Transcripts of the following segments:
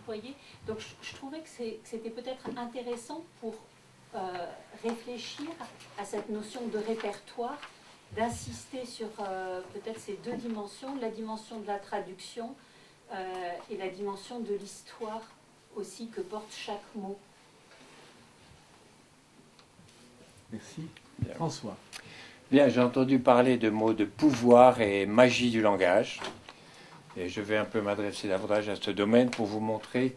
voyez. Donc je trouvais que c'était peut-être intéressant pour réfléchir à cette notion de répertoire, d'insister sur peut-être ces deux dimensions, la dimension de la traduction et la dimension de l'histoire aussi que porte chaque mot. Merci. Bien. François. Bien, j'ai entendu parler de mots de pouvoir et magie du langage. Et je vais un peu m'adresser davantage à ce domaine pour vous montrer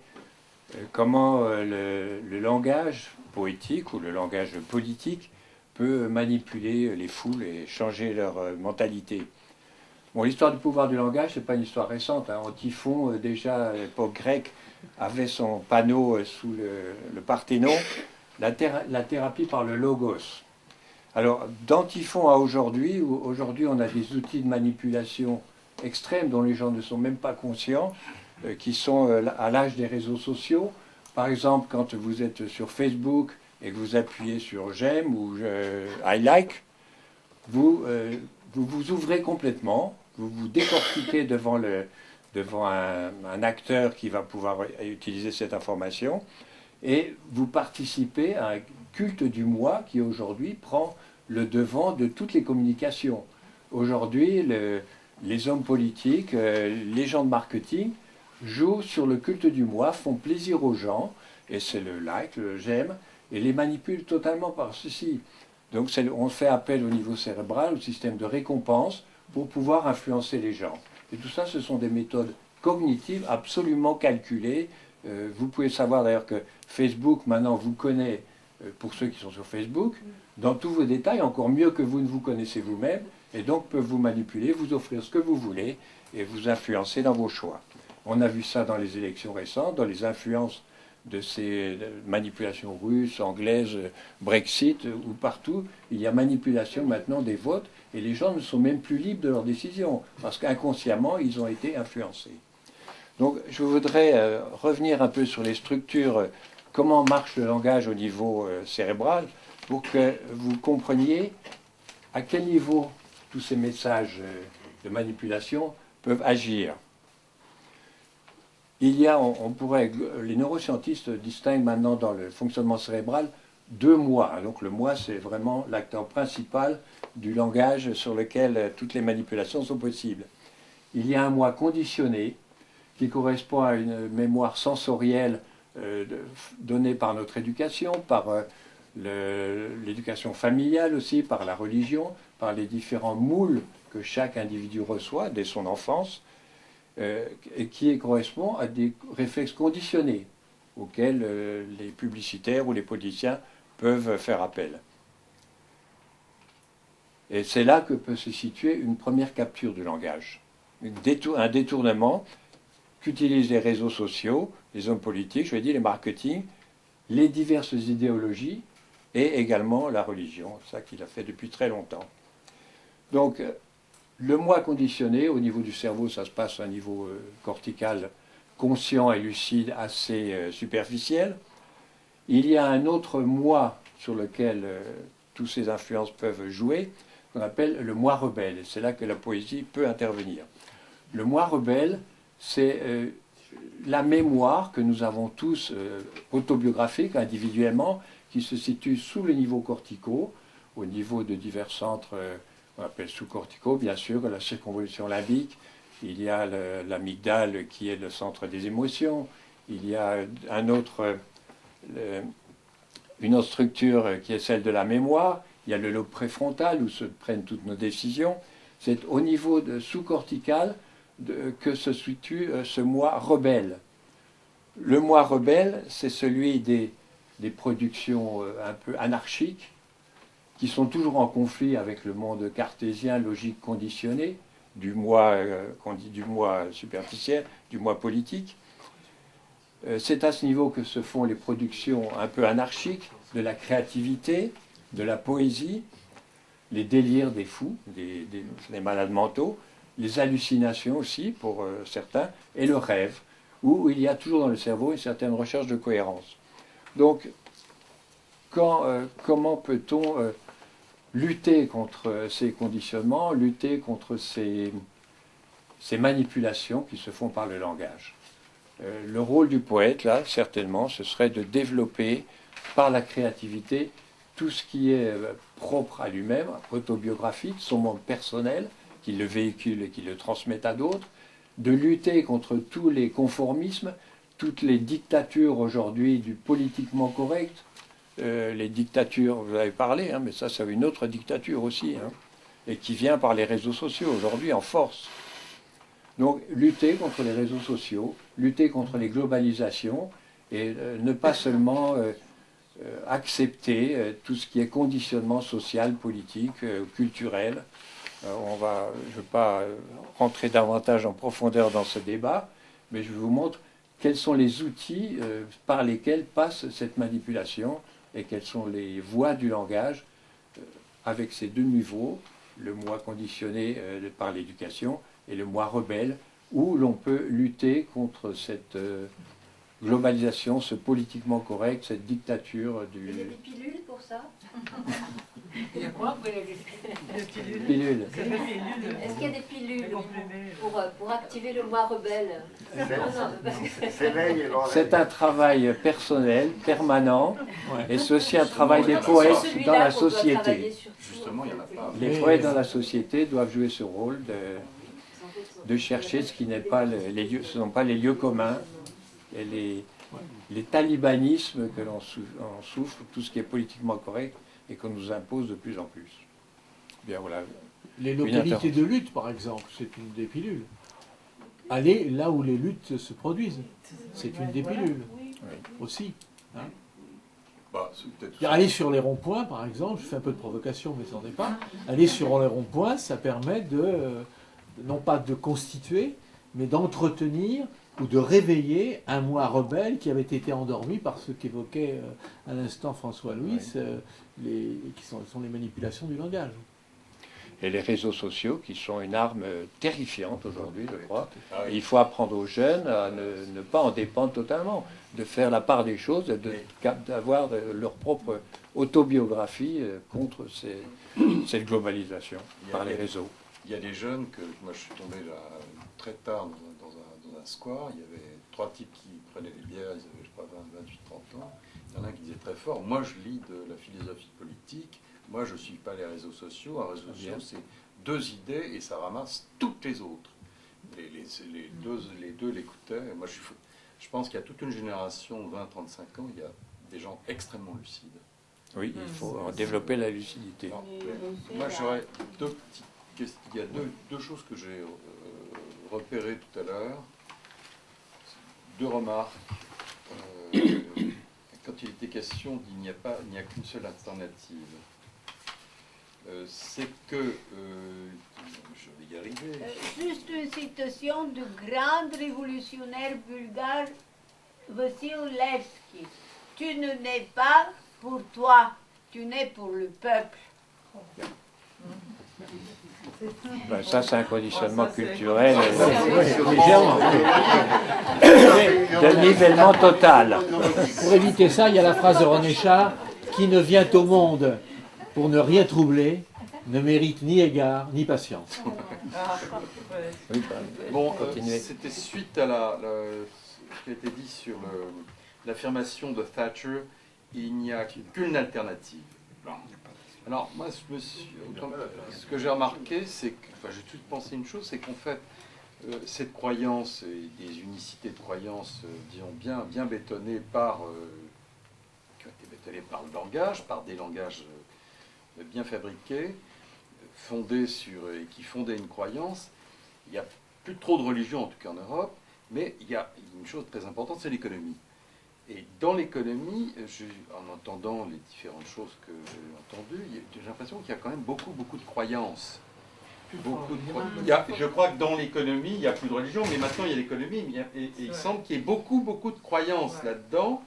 comment le langage poétique ou le langage politique peut manipuler les foules et changer leur mentalité. Bon, l'histoire du pouvoir du langage, ce n'est pas une histoire récente. Hein. Antiphon, déjà à l'époque grecque, avait son panneau sous le Parthénon, la thérapie par le logos. Alors, d'Antiphon à aujourd'hui, où aujourd'hui on a des outils de manipulation extrêmes dont les gens ne sont même pas conscients, qui sont à l'âge des réseaux sociaux. Par exemple, quand vous êtes sur Facebook et que vous appuyez sur j'aime ou I like, vous vous ouvrez complètement, vous vous décortiquez devant un acteur qui va pouvoir utiliser cette information et vous participez à un culte du moi qui aujourd'hui prend le devant de toutes les communications. Aujourd'hui, les hommes politiques, les gens de marketing jouent sur le culte du moi, font plaisir aux gens, et c'est le like, le j'aime, et les manipulent totalement par ceci. Donc on fait appel au niveau cérébral, au système de récompense, pour pouvoir influencer les gens. Et tout ça, ce sont des méthodes cognitives absolument calculées. Vous pouvez savoir d'ailleurs que Facebook, maintenant, vous connaît, pour ceux qui sont sur Facebook, dans tous vos détails, encore mieux que vous ne vous connaissez vous-même, et donc peuvent vous manipuler, vous offrir ce que vous voulez, et vous influencer dans vos choix. On a vu ça dans les élections récentes, dans les influences de ces manipulations russes, anglaises, Brexit, ou partout. Il y a manipulation maintenant des votes, et les gens ne sont même plus libres de leurs décisions, parce qu'inconsciemment, ils ont été influencés. Donc, je voudrais revenir un peu sur les structures, comment marche le langage au niveau cérébral, pour que vous compreniez à quel niveau tous ces messages de manipulation peuvent agir. Il y a, les neuroscientistes distinguent maintenant dans le fonctionnement cérébral deux moi. Donc le moi, c'est vraiment l'acteur principal du langage sur lequel toutes les manipulations sont possibles. Il y a un moi conditionné qui correspond à une mémoire sensorielle donnée par notre éducation, par l'éducation familiale aussi, par la religion, par les différents moules que chaque individu reçoit dès son enfance, et qui correspond à des réflexes conditionnés auxquels les publicitaires ou les politiciens peuvent faire appel. Et c'est là que peut se situer une première capture du langage. Un détournement qu'utilisent les réseaux sociaux, les hommes politiques, je vais dire les marketing, les diverses idéologies et également la religion, ça qu'il a fait depuis très longtemps. Donc, le moi conditionné, au niveau du cerveau, ça se passe à un niveau cortical conscient et lucide assez superficiel. Il y a un autre moi sur lequel toutes ces influences peuvent jouer, qu'on appelle le moi rebelle. Et c'est là que la poésie peut intervenir. Le moi rebelle, c'est la mémoire que nous avons tous autobiographique, individuellement, qui se situe sous les niveaux corticaux, au niveau de divers centres on appelle sous-corticaux, bien sûr, la circonvolution limbique, il y a l'amygdale qui est le centre des émotions, il y a une autre structure qui est celle de la mémoire, il y a le lobe préfrontal où se prennent toutes nos décisions. C'est au niveau sous-cortical que se situe ce moi rebelle. Le moi rebelle, c'est celui des productions un peu anarchiques, qui sont toujours en conflit avec le monde cartésien, logique conditionné, du moi superficiel, du moi politique. C'est à ce niveau que se font les productions un peu anarchiques, de la créativité, de la poésie, les délires des fous, des malades mentaux, les hallucinations aussi pour certains, et le rêve, où il y a toujours dans le cerveau une certaine recherche de cohérence. Donc, comment peut-on lutter contre ces conditionnements, lutter contre ces manipulations qui se font par le langage? le rôle du poète, là, certainement, ce serait de développer par la créativité tout ce qui est propre à lui-même, autobiographique, son monde personnel, qu'il le véhicule et qu'il le transmette à d'autres, de lutter contre tous les conformismes, toutes les dictatures aujourd'hui du politiquement correct, les dictatures, vous avez parlé, hein, mais ça c'est une autre dictature aussi, hein, et qui vient par les réseaux sociaux aujourd'hui en force. Donc lutter contre les réseaux sociaux, lutter contre les globalisations, et ne pas seulement accepter tout ce qui est conditionnement social, politique, culturel. Je ne veux pas rentrer davantage en profondeur dans ce débat, mais je vous montre quels sont les outils par lesquels passe cette manipulation et quelles sont les voies du langage avec ces deux niveaux, le moi conditionné par l'éducation et le moi rebelle, où l'on peut lutter contre cette globalisation, ce politiquement correct, cette dictature du... Il y a des pilules pour ça? Il y a quoi après les Pilules. Est-ce qu'il y a des pilules pour activer le moi rebelle? C'est un travail personnel, permanent, et c'est aussi un travail des poètes dans la société. Justement, il n'y en a pas. Les poètes dans la société doivent jouer ce rôle de chercher ce qui n'est pas les lieux, ce ne sont pas les lieux communs, et les talibanismes que l'on souffre, tout ce qui est politiquement correct et qu'on nous impose de plus en plus. Bien, voilà. Les localités de lutte, par exemple, c'est une des pilules. Aller là où les luttes se produisent, c'est une des pilules aussi. Hein. Bah, aller sur les ronds-points, par exemple, je fais un peu de provocation, mais ça n'en est pas. Aller sur les ronds-points, ça permet non pas de constituer, mais d'entretenir ou de réveiller un moi rebelle qui avait été endormi par ce qu'évoquait à l'instant François Louis, qui sont les manipulations du langage. Et les réseaux sociaux qui sont une arme terrifiante aujourd'hui, je crois. Et il faut apprendre aux jeunes à ne pas en dépendre totalement, de faire la part des choses, d'avoir leur propre autobiographie contre cette globalisation par les réseaux. Il y a des jeunes que moi je suis tombé là très tard dans un square, il y avait 3 types qui prenaient des bières, ils avaient je crois 28, 30 ans. Il y en a un qui disait très fort, moi je lis de la philosophie politique, moi je ne suis pas les réseaux sociaux, un réseau social c'est 2 idées et ça ramasse toutes les autres. Les deux l'écoutaient, moi je pense qu'il y a toute une génération de 20-35 ans, il y a des gens extrêmement lucides. Oui, il faut développer la lucidité. Alors, moi j'aurais 2 petites questions, il y a deux choses que j'ai repérées tout à l'heure. 2 remarques. Quand il était question d'il n'y a qu'une seule alternative, c'est que, je vais y arriver. Juste une citation du grand révolutionnaire bulgare Vassilevski. Tu ne nais pas pour toi, tu nais pour le peuple. Ben, ça, c'est un conditionnement culturel de nivellement total. Pour éviter ça, il y a la phrase de René Char qui ne vient au monde pour ne rien troubler, ne mérite ni égard ni patience. Bon, c'était suite à ce qui a été dit sur l'affirmation de Thatcher, il n'y a qu'une alternative. Alors, moi, ce que j'ai remarqué, c'est que, j'ai tout de suite pensé une chose, c'est qu'en fait, cette croyance et des unicités de croyance, disons, bien bétonnées qui ont été bétonnées par le langage, par des langages bien fabriqués, et qui fondaient une croyance. Il n'y a plus trop de religion, en tout cas en Europe, mais il y a une chose très importante, c'est l'économie. Et dans l'économie, en entendant les différentes choses que j'ai entendues, j'ai l'impression qu'il y a quand même beaucoup de croyances. Je crois que dans l'économie, il n'y a plus de religion, mais maintenant il y a l'économie, et il semble qu'il y ait beaucoup de croyances là-dedans,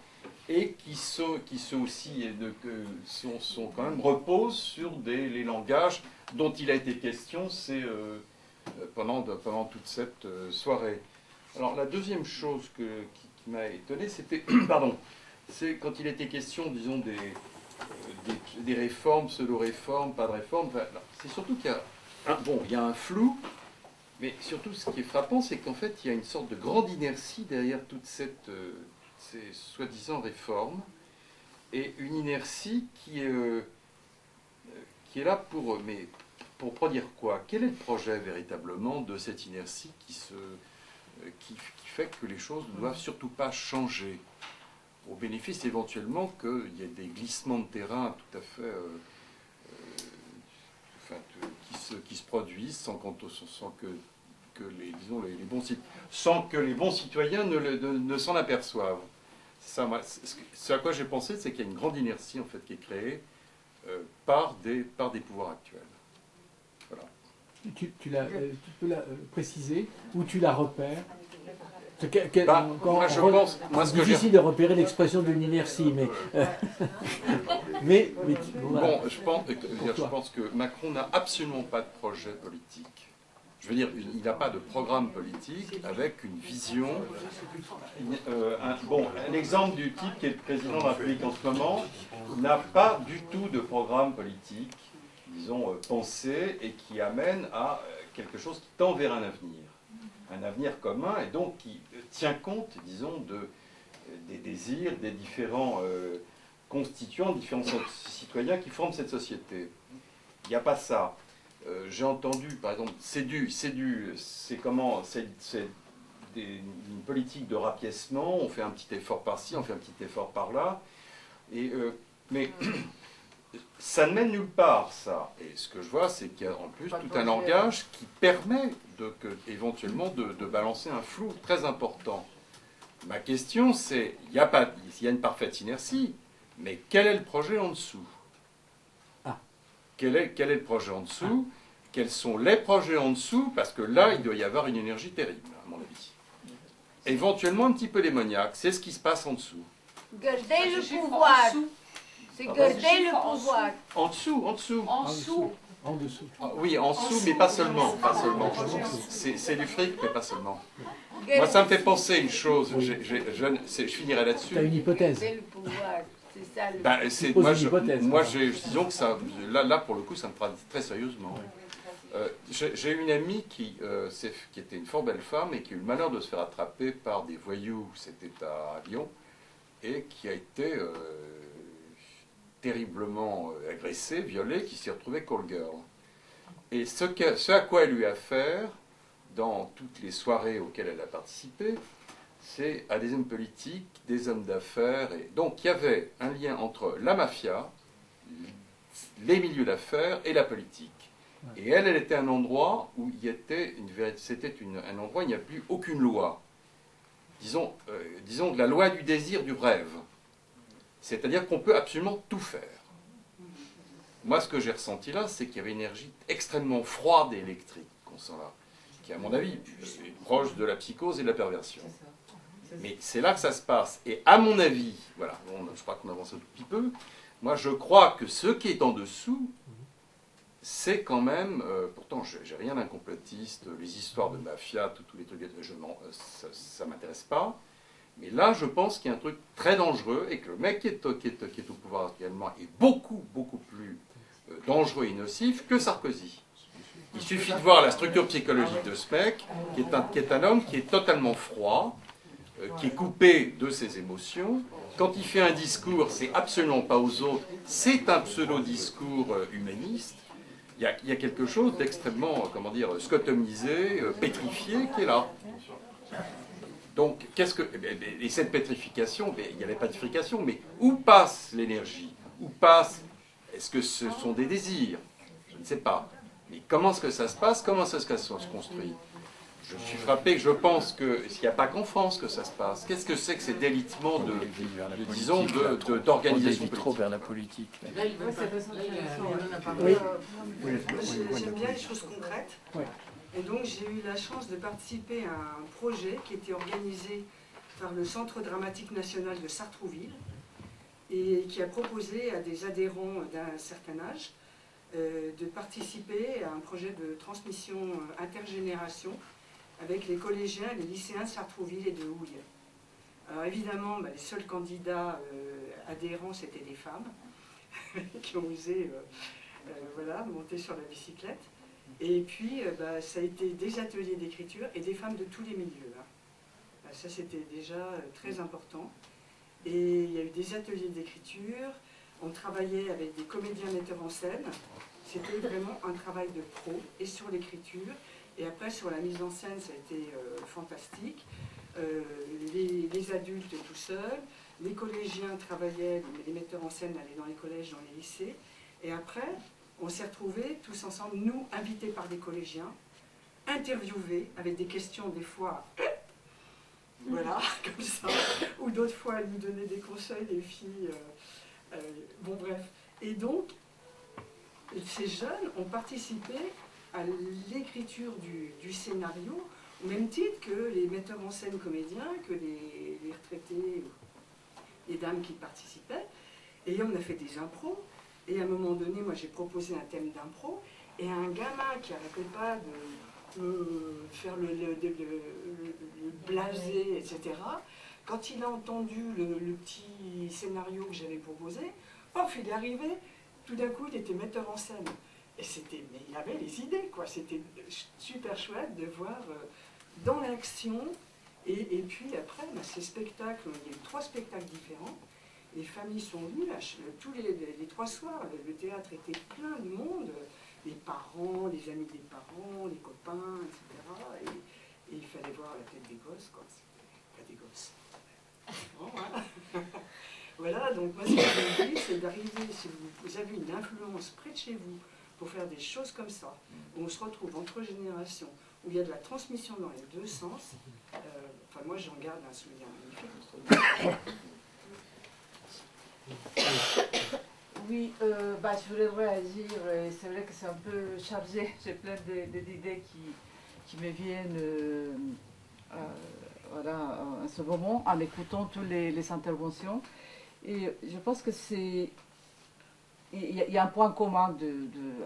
et qui sont aussi, sont quand même reposent sur les langages dont il a été question pendant toute cette soirée. Alors la deuxième chose qui m'a étonné, c'était, c'est quand il était question, disons, des réformes, pseudo-réformes, pas de réformes, c'est surtout qu'il y a il y a un flou, Mais surtout, ce qui est frappant, c'est qu'en fait, il y a une sorte de grande inertie derrière toute cette, ces soi-disant réformes, et une inertie qui est là pour produire quoi? Quel est le projet véritablement de cette inertie qui fait que les choses ne doivent surtout pas changer, au bénéfice éventuellement qu'il y ait des glissements de terrain tout à fait qui se produisent sans que les bons citoyens ne s'en aperçoivent. Ça, ce à quoi j'ai pensé, c'est qu'il y a une grande inertie en fait qui est créée par des pouvoirs actuels. Voilà. Tu peux la préciser où tu la repères? Moi, je pense. C'est difficile de repérer l'expression d'une inertie, mais voilà. Bon, je pense que Macron n'a absolument pas de projet politique. Je veux dire, il n'a pas de programme politique avec une vision. Un exemple du type qui est le président de la République en ce moment n'a pas du tout de programme politique, disons, pensé et qui amène à quelque chose qui tend vers un avenir commun et donc qui tient compte, disons, des désirs des différents constituants, différents citoyens qui forment cette société. Il n'y a pas ça. J'ai entendu, par exemple, c'est une politique de rapiècement, on fait un petit effort par-ci, on fait un petit effort par-là, mais ça ne mène nulle part, ça. Et ce que je vois, c'est qu'il y a en plus tout un langage qui permet éventuellement de balancer un flou très important. Ma question, c'est, il y a une parfaite inertie, mais quel est le projet en dessous? Quel est le projet en dessous? Quels sont les projets en dessous? Parce que là, il doit y avoir une énergie terrible, à mon avis. Éventuellement un petit peu démoniaque. C'est ce qui se passe en dessous. Garder le pouvoir. C'est garder le pouvoir. En dessous, en dessous. En dessous. En dessous. Oui, en dessous, mais pas seulement. Pas seulement. C'est du fric, mais pas seulement. Moi, ça me fait penser une chose. Je finirai là-dessus. Tu as une hypothèse. Garder le pouvoir. C'est ça le Disons que ça, là, pour le coup, ça me traduit très sérieusement. J'ai une amie qui était une fort belle femme et qui a eu le malheur de se faire attraper par des voyous, c'était à Lyon, et qui a été terriblement agressée, violée, qui s'est retrouvée call girl. Et ce à quoi elle eut affaire, dans toutes les soirées auxquelles elle a participé, c'est à des hommes politiques, des hommes d'affaires. Et donc il y avait un lien entre la mafia, les milieux d'affaires et la politique. Et elle était un endroit où c'était un endroit où il n'y a plus aucune loi. Disons de la loi du désir, du rêve. C'est-à-dire qu'on peut absolument tout faire. Moi, ce que j'ai ressenti là, c'est qu'il y avait une énergie extrêmement froide et électrique qu'on sent là, qui, à mon avis, est proche de la psychose et de la perversion. Mais c'est là que ça se passe. Et à mon avis, voilà, je crois qu'on avance un tout petit peu, moi je crois que ce qui est en dessous, c'est quand même, pourtant j'ai rien d'un complotiste, les histoires de mafia, tous les trucs, ça m'intéresse pas, mais là je pense qu'il y a un truc très dangereux et que le mec qui est au pouvoir actuellement est beaucoup, beaucoup plus dangereux et nocif que Sarkozy. Il suffit de voir la structure psychologique de ce mec, qui est un homme qui est totalement froid, qui est coupé de ses émotions. Quand il fait un discours, c'est absolument pas aux autres, c'est un pseudo-discours humaniste. Il y a quelque chose d'extrêmement, scotomisé, pétrifié qui est là. Donc, et cette pétrification, il y a la pétrification, mais où passe l'énergie? Où passe? Est-ce que ce sont des désirs? Je ne sais pas. Mais comment est-ce que ça se passe? Comment est-ce que ça se construit? Je suis frappé, je pense qu'il n'y a pas qu'en France que ça se passe. Qu'est-ce que c'est que ces délitements d'organisation politique? Trop vers la politique. Là, il veut pas. J'aime bien les choses concrètes. Oui. Et donc j'ai eu la chance de participer à un projet qui était organisé par le Centre dramatique national de Sartrouville et qui a proposé à des adhérents d'un certain âge de participer à un projet de transmission intergénération avec les collégiens et les lycéens de Sartrouville et de Houille. Alors évidemment, les seuls candidats adhérents, c'était des femmes qui ont osé monter sur la bicyclette. Et puis, ça a été des ateliers d'écriture et des femmes de tous les milieux. Ça, c'était déjà très important. Et il y a eu des ateliers d'écriture, on travaillait avec des comédiens metteurs en scène. C'était vraiment un travail de pro, et sur l'écriture, et après sur la mise en scène, ça a été fantastique. Les adultes tout seuls, les collégiens travaillaient, les metteurs en scène allaient dans les collèges, dans les lycées, et après, on s'est retrouvés tous ensemble, nous, invités par des collégiens, interviewés, avec des questions des fois, voilà, comme ça, ou d'autres fois, elles nous donnaient des conseils, les filles, bon bref. Et donc, ces jeunes ont participé à l'écriture du scénario, au même titre que les metteurs en scène comédiens, que les retraités, les dames qui participaient. Et on a fait des impros. Et à un moment donné, moi j'ai proposé un thème d'impro, et un gamin qui n'arrêtait pas de faire le blasé, etc., quand il a entendu le petit scénario que j'avais proposé, paf, il est arrivé, tout d'un coup il était metteur en scène. Et c'était, mais il avait les idées, quoi. C'était super chouette de voir dans l'action. Et puis après, ces spectacles, il y a eu 3 spectacles différents. Les familles sont venues, tous les 3 soirs, le théâtre était plein de monde, les parents, les amis des parents, les copains, etc. Et il fallait voir la tête des gosses, quoi. Pas des gosses. Bon, hein. Voilà, donc moi ce que je vous dis, c'est d'arriver, si vous avez une influence près de chez vous, pour faire des choses comme ça, où on se retrouve entre générations, où il y a de la transmission dans les 2 sens, enfin moi j'en garde un souvenir magnifique. Oui, je voulais réagir, et c'est vrai que c'est un peu chargé, j'ai plein d'idées qui me viennent voilà, à ce moment, en écoutant toutes les interventions. Et je pense que il y a un point commun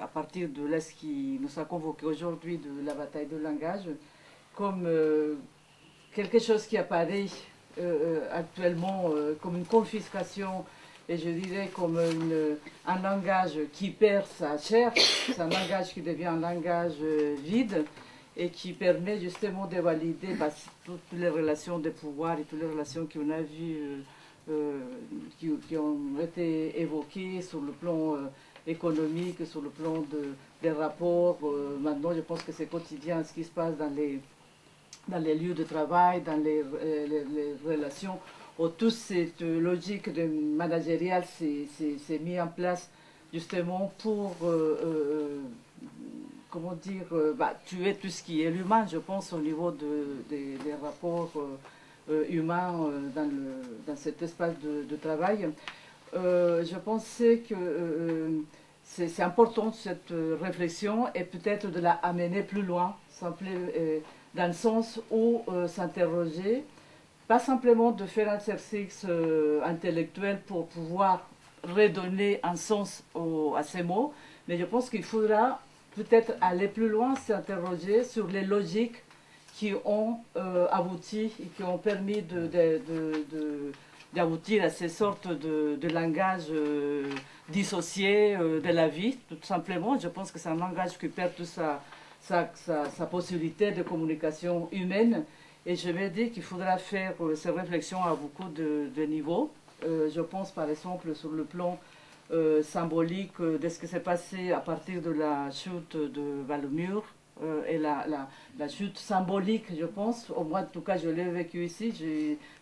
à partir de là ce qui nous a convoqué aujourd'hui de la bataille du langage, comme quelque chose qui apparaît actuellement comme une confiscation, et je dirais comme un langage qui perd sa chair, c'est un langage qui devient un langage vide, et qui permet justement de valider toutes les relations de pouvoir et toutes les relations qu'on a vues, qui ont été évoquées sur le plan économique, sur le plan des rapports. Maintenant, je pense que c'est quotidien ce qui se passe dans les lieux de travail, dans les relations, où toute cette logique de managériale s'est mise en place justement pour comment dire, tuer tout ce qui est l'humain, je pense, au niveau des rapports humains dans cet espace de travail. Je pensais que c'est important cette réflexion, et peut-être de la amener plus loin, dans le sens où s'interroger, pas simplement de faire un exercice intellectuel pour pouvoir redonner un sens à ces mots, mais je pense qu'il faudra peut-être aller plus loin, s'interroger sur les logiques qui ont abouti et qui ont permis d'aboutir à ces sortes de langage dissocié de la vie, tout simplement. Je pense que c'est un langage qui perd toute sa possibilité de communication humaine, et je me dis qu'il faudra faire ces réflexions à beaucoup de niveaux. Je pense par exemple sur le plan symbolique de ce qui s'est passé à partir de la chute de Valmur, et la chute symbolique, je pense, au moins en tout cas je l'ai vécu ici,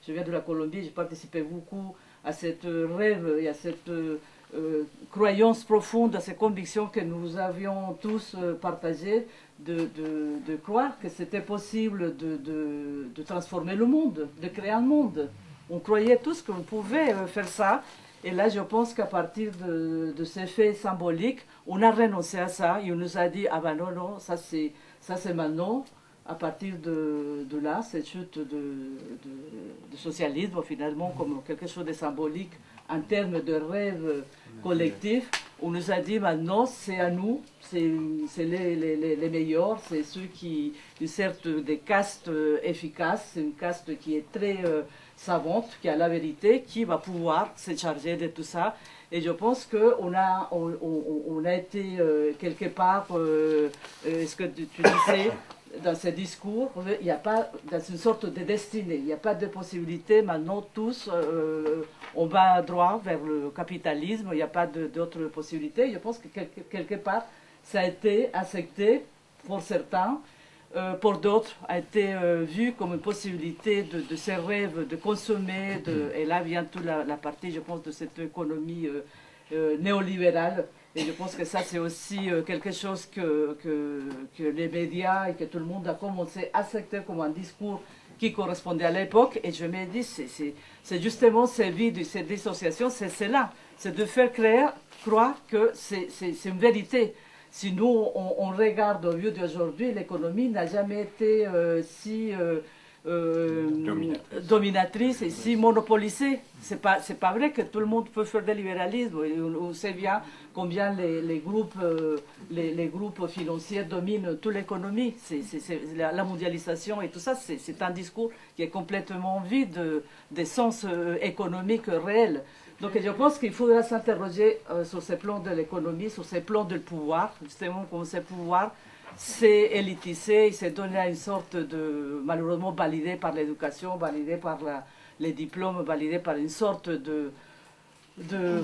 je viens de la Colombie, j'ai participé beaucoup à cette rêve et à cette croyance profonde, à ces convictions que nous avions tous partagées, de croire que c'était possible de transformer le monde, de créer un monde. On croyait tous qu'on pouvait faire ça. Et là, je pense qu'à partir de ces faits symboliques, on a renoncé à ça et on nous a dit, ah ben non, ça c'est maintenant, à partir de là, cette chute de socialisme, finalement, comme quelque chose de symbolique en termes de rêve collectif, on nous a dit maintenant, c'est à nous, c'est les meilleurs, c'est ceux qui, une sorte de caste efficace, une caste qui est très savante, qui a la vérité, qui va pouvoir se charger de tout ça. Et je pense qu'on on a été quelque part, ce que tu disais dans ces discours, il n'y a pas, dans une sorte de destinée, il n'y a pas de possibilité, maintenant tous, on va droit vers le capitalisme, il n'y a pas d'autres possibilités. Je pense que quelque part, ça a été accepté pour certains, pour d'autres, a été vu comme une possibilité de ces rêves, de consommer, et là vient toute la partie, je pense, de cette économie néolibérale. Et je pense que ça, c'est aussi quelque chose que les médias et que tout le monde a commencé à accepter comme un discours qui correspondait à l'époque. Et je me dis, c'est justement ces vies, ces dissociations, c'est cela. C'est de faire croire que c'est une vérité. Si nous, on regarde au vieux d'aujourd'hui, l'économie n'a jamais été si dominatrice et si monopolisée. C'est pas vrai que tout le monde peut faire du libéralisme. On sait bien combien les groupes financiers dominent toute l'économie. La mondialisation et tout ça, c'est un discours qui est complètement vide de sens économique réel. Donc je pense qu'il faudra s'interroger sur ces plans de l'économie, sur ces plans du pouvoir, justement comme ce pouvoir s'est élitisé, il s'est donné à une sorte de, malheureusement validé par l'éducation, validé par les diplômes, validé par une sorte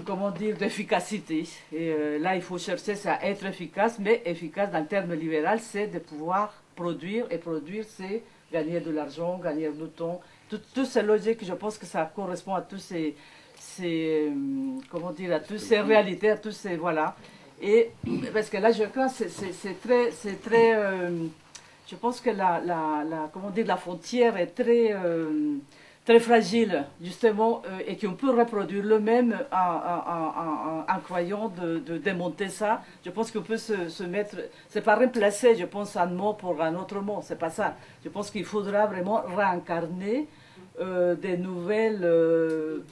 comment dire, d'efficacité. Et là, il faut chercher à être efficace, mais efficace dans le terme libéral, c'est de pouvoir produire, et produire, c'est gagner de l'argent, gagner du temps. Toutes ces logiques, je pense que ça correspond à tous comment dire, à toutes ces réalités, à tous ces, voilà. Et parce que là, je crois, c'est très, je pense que comment dire, la frontière est très fragile, justement, et qu'on peut reproduire le même en croyant de démonter ça. Je pense qu'on peut se mettre, c'est pas remplacer, je pense, un mot pour un autre mot, c'est pas ça. Je pense qu'il faudra vraiment réincarner des nouvelles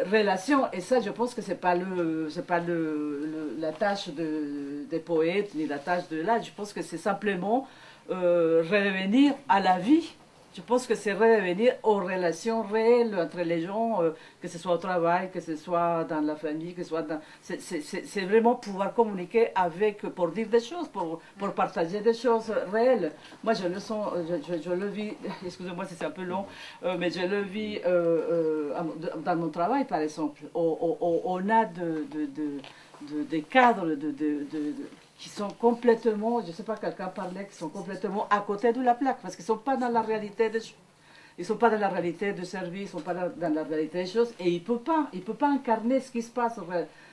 relations, et ça, je pense que c'est pas la tâche des poètes ni la tâche de l'art. Je pense que c'est simplement revenir à la vie. Je pense que c'est revenir aux relations réelles entre les gens, que ce soit au travail, que ce soit dans la famille, que ce soit dans... C'est vraiment pouvoir communiquer avec, pour dire des choses, pour partager des choses réelles. Moi, je le sens, je le vis, excusez-moi si c'est un peu long, mais je le vis dans mon travail, par exemple. On a des cadres qui sont complètement, je ne sais pas, quelqu'un parlait, qui sont complètement à côté de la plaque, parce qu'ils ne sont pas dans la réalité des choses. Ils ne sont pas dans la réalité du service, ils ne sont pas dans la réalité des choses, et il ne peut pas incarner ce qui se passe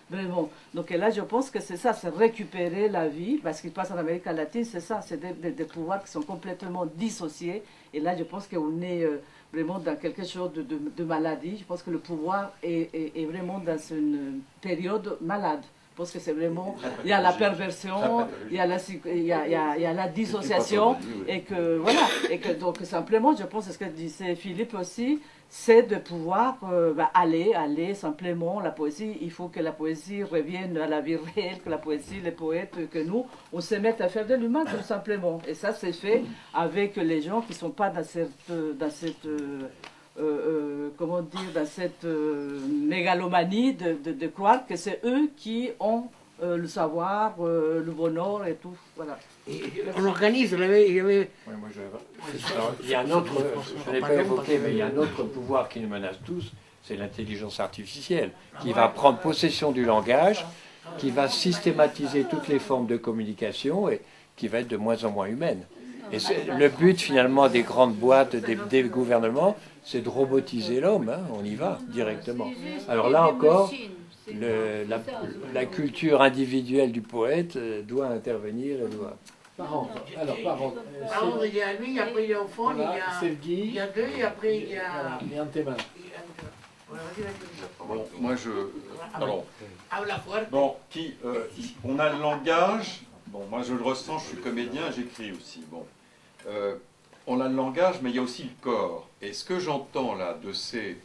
vraiment. Donc là, je pense que c'est ça, c'est récupérer la vie, parce qu'il se passe en Amérique latine, c'est ça, c'est des pouvoirs qui sont complètement dissociés, et là, je pense qu'on est vraiment dans quelque chose de maladie. Je pense que le pouvoir est vraiment dans une période malade. Je pense que c'est vraiment, il y a la perversion, il y a la dissociation, et que voilà, et que donc simplement, je pense, ce que disait Philippe aussi, c'est de pouvoir aller simplement, la poésie, il faut que la poésie revienne à la vie réelle, que la poésie, les poètes, que nous, on se mette à faire de l'humain tout simplement. Et ça, c'est fait avec les gens qui ne sont pas dans cette comment dire, dans cette mégalomanie de croire que c'est eux qui ont le savoir, le bonheur et tout. Voilà. Et on organise, il y avait... Il y a un autre, je ne l'ai pas évoqué, mais il y a un autre pouvoir qui nous menace tous, c'est l'intelligence artificielle, qui va prendre possession du langage, qui va systématiser toutes les formes de communication et qui va être de moins en moins humaine. Et le but finalement des grandes boîtes, des gouvernements, c'est de robotiser l'homme, hein, on y va directement. Alors là encore, la culture individuelle du poète doit intervenir et doit... Par il y a lui, après il y a au fond, il y a deux, et après il y a... Il y a un thème. Bon, moi je... Alors, Habla fuerte. bon, on a le langage, bon, moi je le ressens, je suis comédien, j'écris aussi, bon. On a le langage, mais il y a aussi le corps. Et ce que j'entends là de ces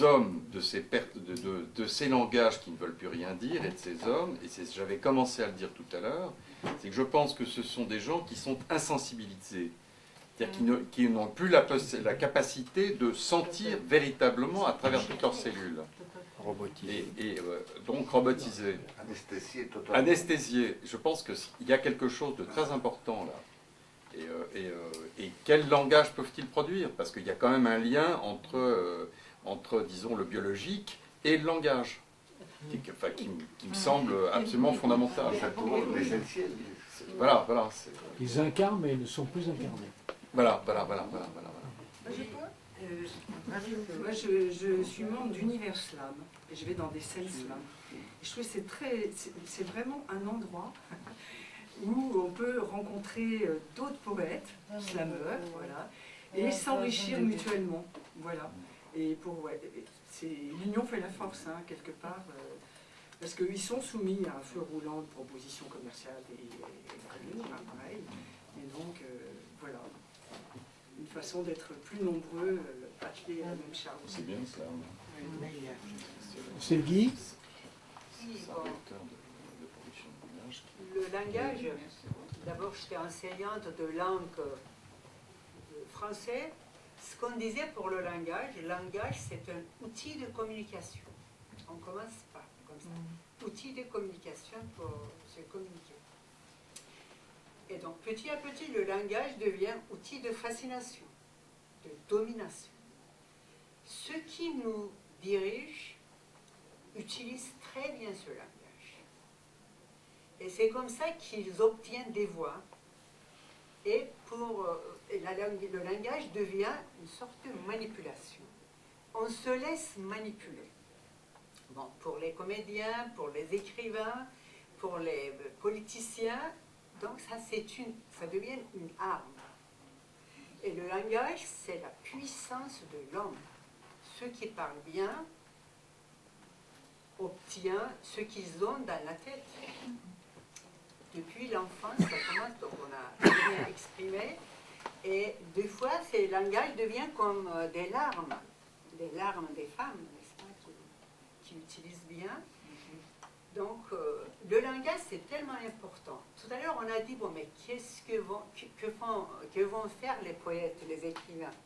hommes, de ces langages qui ne veulent plus rien dire, et de ces hommes, et j'avais commencé à le dire tout à l'heure, c'est que je pense que ce sont des gens qui sont insensibilisés. C'est-à-dire qu'ils n'ont plus la capacité de sentir véritablement à travers toutes leurs cellules. Robotisé. Donc robotisé. Anesthésié totalement. Anesthésié. Je pense qu'il y a quelque chose de très important là. Et quel langage peuvent-ils produire? Parce qu'il y a quand même un lien entre disons, le biologique et le langage, qui me semble absolument fondamental. L'essentiel. Voilà. Ils incarnent, mais ils ne sont plus incarnés. Voilà. Moi, je suis membre d'Univers Slam, et je vais dans des scènes slam. Et je trouve que c'est vraiment un endroit où on peut rencontrer d'autres poètes, slameurs, voilà, et s'enrichir mutuellement, voilà. Et l'union fait la force, hein, quelque part, parce qu'ils sont soumis à un feu roulant de propositions commerciales et pareil. Et donc, voilà, une façon d'être plus nombreux, attelés à la même charge. C'est bien ça. C'est Guy. Le langage, d'abord j'étais enseignante de langue français. Ce qu'on disait pour le langage c'est un outil de communication. On commence pas comme ça. Outil de communication pour se communiquer. Et donc petit à petit, le langage devient outil de fascination, de domination. Ceux qui nous dirigent utilisent très bien ce langage. Et c'est comme ça qu'ils obtiennent des voix. Et le langage devient une sorte de manipulation. On se laisse manipuler. Bon, pour les comédiens, pour les écrivains, pour les politiciens, donc ça devient une arme. Et le langage, c'est la puissance de l'homme. Ceux qui parlent bien obtiennent ce qu'ils ont dans la tête. Depuis l'enfance, ça commence, donc on a bien exprimé, et des fois, ces langages deviennent comme des larmes des femmes, n'est-ce pas, qui utilisent bien. Donc, le langage, c'est tellement important. Tout à l'heure, on a dit, bon, mais qu'est-ce que vont faire les poètes, les écrivains?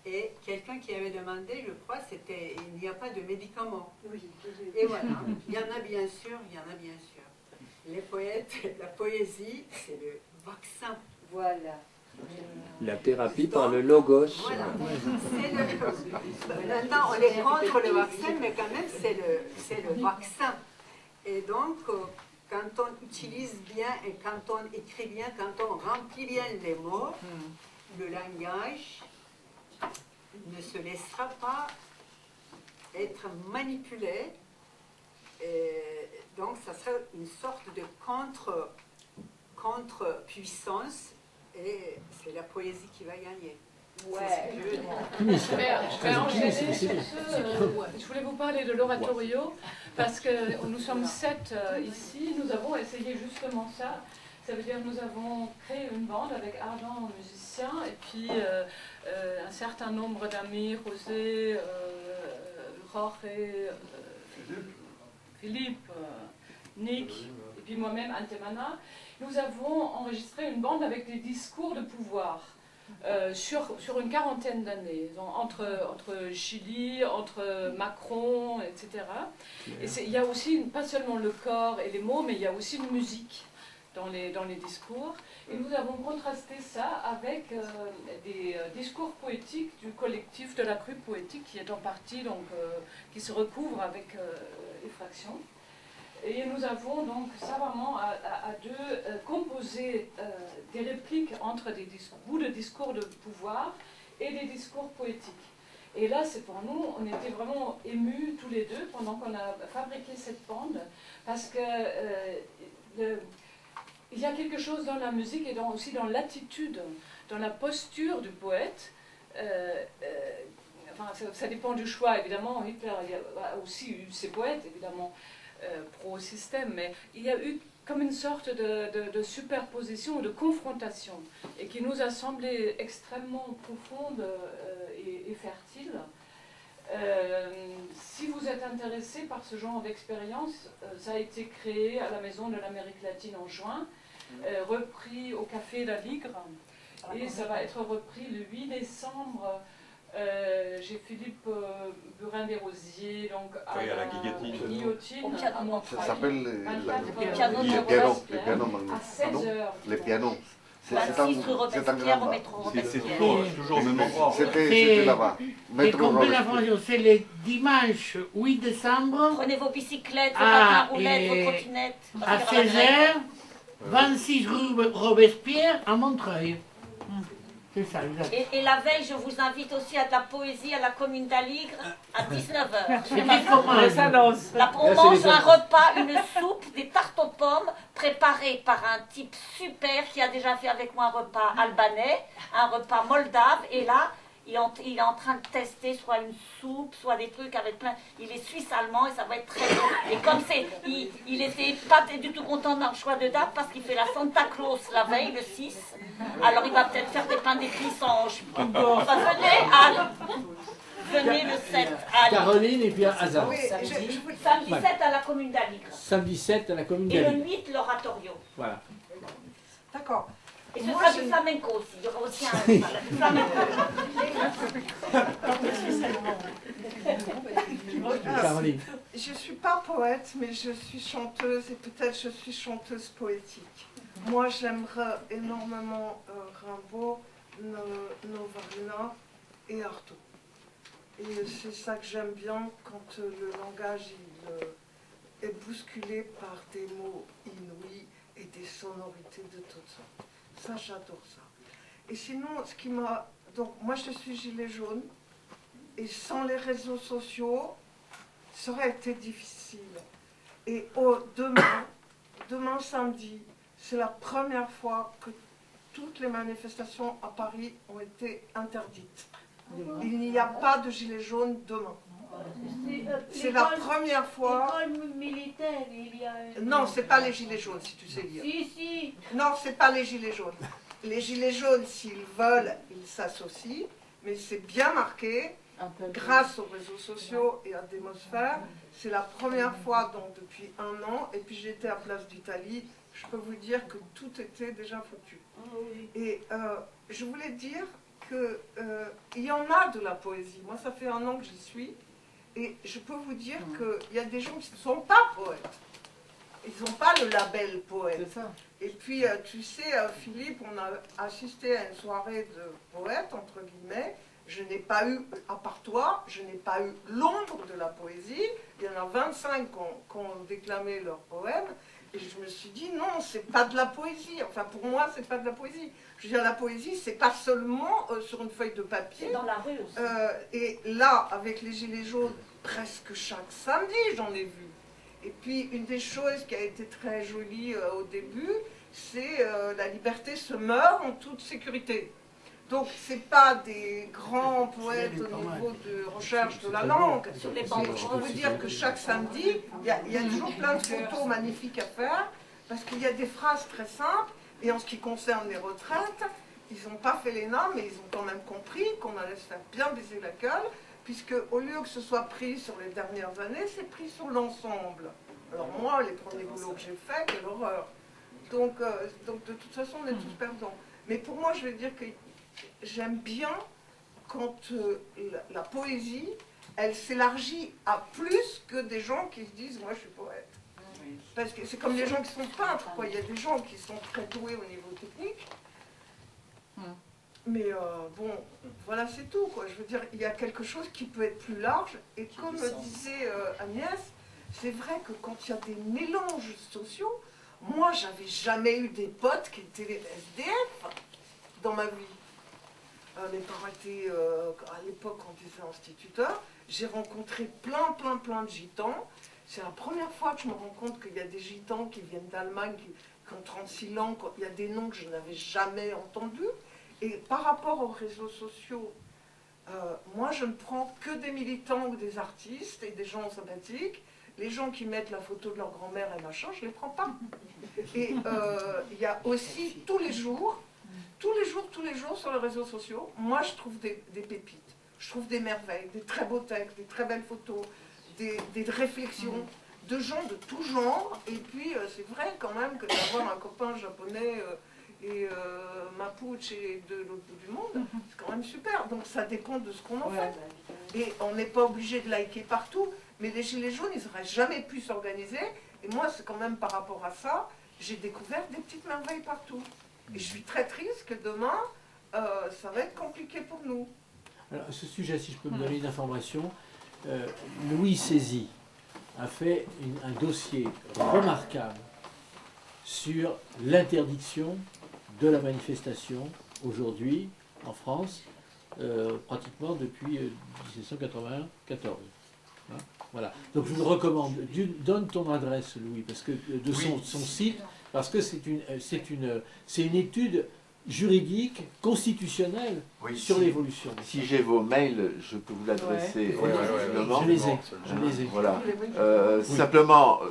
Et quelqu'un qui avait demandé, je crois, c'était, il n'y a pas de médicaments. Oui. Et voilà, il y en a bien sûr, Les poètes, la poésie, c'est le vaccin. Voilà. La thérapie par le logos. Voilà. Maintenant, on est contre le vaccin, mais quand même, c'est le vaccin. Et donc, quand on utilise bien et quand on écrit bien, quand on remplit bien les mots, le langage ne se laissera pas être manipulé. Et donc, ça sera une sorte de contre-puissance, et c'est la poésie qui va gagner. Ouais. Je vais enchaîner sur ce. Je voulais vous parler de l'oratorio, parce que nous sommes 7 ici, nous avons essayé justement ça. Ça veut dire que nous avons créé une bande avec Ardan, musicien, et puis un certain nombre d'amis, José, Jorge, Philippe, Nick, et puis moi-même, Antemana. Nous avons enregistré une bande avec des discours de pouvoir sur une quarantaine d'années, entre Chili, entre Macron, etc. Et il y a aussi, pas seulement le corps et les mots, mais il y a aussi une musique dans les discours. Et nous avons contrasté ça avec des discours poétiques du collectif de la crue poétique, qui est en partie, donc, qui se recouvre avec effraction. Et nous avons donc savamment à deux composé des répliques entre des bouts de discours de pouvoir et des discours poétiques. Et là, c'est pour nous, on était vraiment émus tous les deux pendant qu'on a fabriqué cette bande, parce que il y a quelque chose dans la musique et aussi dans l'attitude, dans la posture du poète. Enfin, ça dépend du choix, évidemment. Hitler a aussi eu ses poètes, évidemment, pro-système, mais il y a eu comme une sorte de superposition, de confrontation, et qui nous a semblé extrêmement profonde et fertile. Si vous êtes intéressé par ce genre d'expérience, ça a été créé à la Maison de l'Amérique latine en juin, repris au Café d'Aligre, Et ça va être repris le 8 décembre. J'ai Philippe Burin-Desrosiers, donc à la guillotine, à Montreuil. Ça s'appelle les pianos. À 16h. Les pianos. C'est toujours au même endroit. C'était là-bas. Et compris la formation, c'est le dimanche 8 décembre. Prenez vos bicyclettes, vos patins roulettes, vos trottinettes. À 16h, 26 rue Robespierre à Montreuil. C'est ça, exact. Et la veille, je vous invite aussi à de la poésie à la commune d'Aligre à 19h. On mange un repas, une soupe, des tartes aux pommes préparées par un type super qui a déjà fait avec moi un repas albanais, un repas moldave. Et là, il est en train de tester soit une soupe, soit des trucs avec plein... Il est suisse-allemand et ça va être très bon. Et comme c'est... Il était pas du tout content d'un choix de date parce qu'il fait la Santa Claus la veille, le 6. Alors il va peut-être faire des pains d'épices en... Venez, Anne. Venez le 7 à Caroline et puis à Hazard. Oui, samedi 7 à la commune d'Aligre. Samedi 7 à la commune Et d'Aligre. le 8, l'oratorio. Voilà. D'accord. Et ce sera du flamenco aussi. Il y aura aussi un flamenco. Caroline. Je ne suis pas poète, mais je suis chanteuse et peut-être je suis chanteuse poétique. Moi, j'aimerais énormément Rimbaud, Novarina et Artaud. Et c'est ça que j'aime bien quand le langage est bousculé par des mots inouïs et des sonorités de toutes sortes. Ça, j'adore ça. Et sinon, ce qui m'a... Donc, moi, je suis gilet jaune. Et sans les réseaux sociaux, ça aurait été difficile. Et demain samedi, c'est la première fois que toutes les manifestations à Paris ont été interdites. Il n'y a pas de gilet jaune demain. C'est la première fois. L'école militaire, il y a. Non, c'est pas les gilets jaunes, si tu sais lire. Si. Non, c'est pas les gilets jaunes. Les gilets jaunes, s'ils veulent, ils s'associent, mais c'est bien marqué. Grâce aux réseaux sociaux et à Démosphère, c'est la première fois donc depuis 1 an. Et puis j'étais à Place d'Italie. Je peux vous dire que tout était déjà foutu. Et je voulais dire qu'il y en a de la poésie. Moi, ça fait 1 an que j'y suis. Et je peux vous dire qu'il y a des gens qui ne sont pas poètes. Ils n'ont pas le label poète. Et puis, tu sais, Philippe, on a assisté à une soirée de poètes, entre guillemets. Je n'ai pas eu, à part toi, je n'ai pas eu l'ombre de la poésie. Il y en a 25 qui ont déclamé leurs poèmes. Et je me suis dit, non, c'est pas de la poésie. Enfin, pour moi, c'est pas de la poésie. Je veux dire, la poésie, c'est pas seulement sur une feuille de papier. C'est dans la rue aussi. Et là, avec les gilets jaunes, presque chaque samedi, j'en ai vu. Et puis, une des choses qui a été très jolie au début, c'est la liberté se meurt en toute sécurité. Donc, ce n'est pas des grands poètes au niveau de recherche de la langue. Je peux vous dire que chaque samedi, il y a toujours plein de photos magnifiques à faire, parce qu'il y a des phrases très simples, et en ce qui concerne les retraites, ils n'ont pas fait les normes, mais ils ont quand même compris qu'on allait se faire bien baiser la gueule, puisque au lieu que ce soit pris sur les dernières années, c'est pris sur l'ensemble. Alors moi, les premiers boulots que j'ai faits, quelle horreur. Donc de toute façon, on est tous perdants. Mais pour moi, je vais dire que j'aime bien quand la poésie, elle s'élargit à plus que des gens qui se disent « moi je suis poète ». Parce que c'est comme les gens qui sont peintres, quoi. Il y a des gens qui sont très doués au niveau technique. Mais bon, voilà, c'est tout, quoi. Je veux dire, il y a quelque chose qui peut être plus large. Et comme disait Agnès, c'est vrai que quand il y a des mélanges sociaux, moi, j'avais jamais eu des potes qui étaient les SDF dans ma vie. Mes parents étaient, à l'époque, quand ils étaient instituteurs, j'ai rencontré plein de gitans. C'est la première fois que je me rends compte qu'il y a des gitans qui viennent d'Allemagne, qui ont 36 langues, il y a des noms que je n'avais jamais entendus. Et par rapport aux réseaux sociaux, moi je ne prends que des militants ou des artistes et des gens sympathiques. Les gens qui mettent la photo de leur grand-mère et machin, je ne les prends pas. Et il y a aussi tous les jours sur les réseaux sociaux, moi je trouve des pépites. Je trouve des merveilles, des très beaux textes, des très belles photos, des réflexions de gens de tout genre. Et puis c'est vrai quand même que d'avoir un copain japonais et Mapuche et de l'autre bout du monde, c'est quand même super. Donc ça dépend de ce qu'on en fait. Et on n'est pas obligé de liker partout, mais les Gilets jaunes, ils n'auraient jamais pu s'organiser. Et moi, c'est quand même par rapport à ça, j'ai découvert des petites merveilles partout. Et je suis très triste que demain, ça va être compliqué pour nous. Alors, à ce sujet, si je peux me donner une information, Louis Sézy a fait un dossier remarquable sur l'interdiction de la manifestation aujourd'hui en France, pratiquement depuis 1994. Hein, voilà. Donc je vous le recommande. Donne ton adresse, Louis, parce que de son site, parce que c'est une étude juridique, constitutionnelle sur l'évolution. Si j'ai vos mails, je peux vous l'adresser. Je les ai. Voilà. Simplement,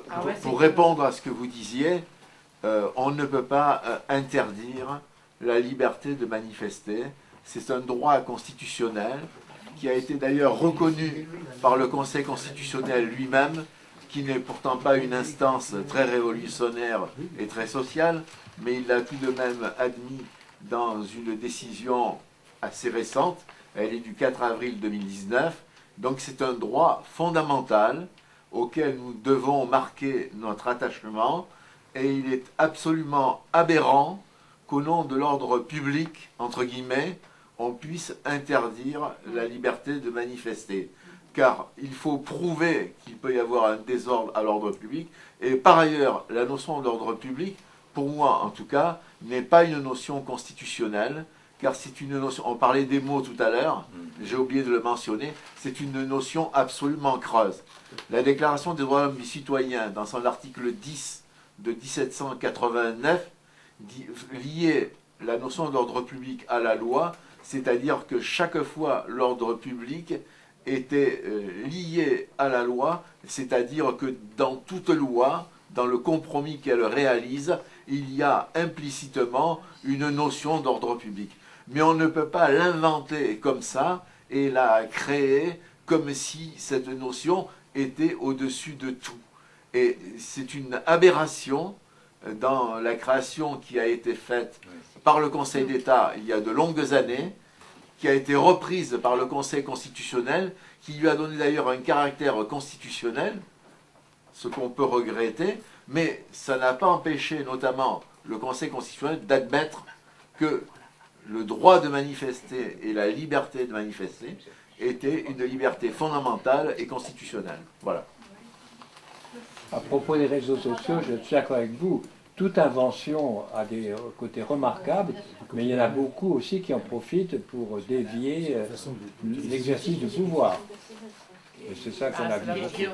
pour répondre à ce que vous disiez, on ne peut pas interdire la liberté de manifester. C'est un droit constitutionnel qui a été d'ailleurs reconnu par le Conseil constitutionnel lui-même, qui n'est pourtant pas une instance très révolutionnaire et très sociale, mais il l'a tout de même admis dans une décision assez récente. Elle est du 4 avril 2019. Donc c'est un droit fondamental auquel nous devons marquer notre attachement, et il est absolument aberrant qu'au nom de l'ordre public, entre guillemets, on puisse interdire la liberté de manifester. Car il faut prouver qu'il peut y avoir un désordre à l'ordre public. Et par ailleurs, la notion d'ordre public, pour moi en tout cas, n'est pas une notion constitutionnelle, car c'est une notion, on parlait des mots tout à l'heure, j'ai oublié de le mentionner, c'est une notion absolument creuse. La Déclaration des droits de l'homme et du citoyen, dans son article 10 de 1789, liait la notion d'ordre public à la loi, c'est-à-dire que chaque fois l'ordre public était lié à la loi, c'est-à-dire que dans toute loi, dans le compromis qu'elle réalise, il y a implicitement une notion d'ordre public. Mais on ne peut pas l'inventer comme ça et la créer comme si cette notion était au-dessus de tout. Et c'est une aberration dans la création qui a été faite par le Conseil d'État il y a de longues années, qui a été reprise par le Conseil constitutionnel, qui lui a donné d'ailleurs un caractère constitutionnel, ce qu'on peut regretter, mais ça n'a pas empêché notamment le Conseil constitutionnel d'admettre que le droit de manifester et la liberté de manifester étaient une liberté fondamentale et constitutionnelle. Voilà. À propos des réseaux sociaux, je suis d'accord avec vous. Toute invention a des côtés remarquables, mais il y en a beaucoup aussi qui en profitent pour dévier l'exercice du pouvoir. Et c'est ça qu'on a vu.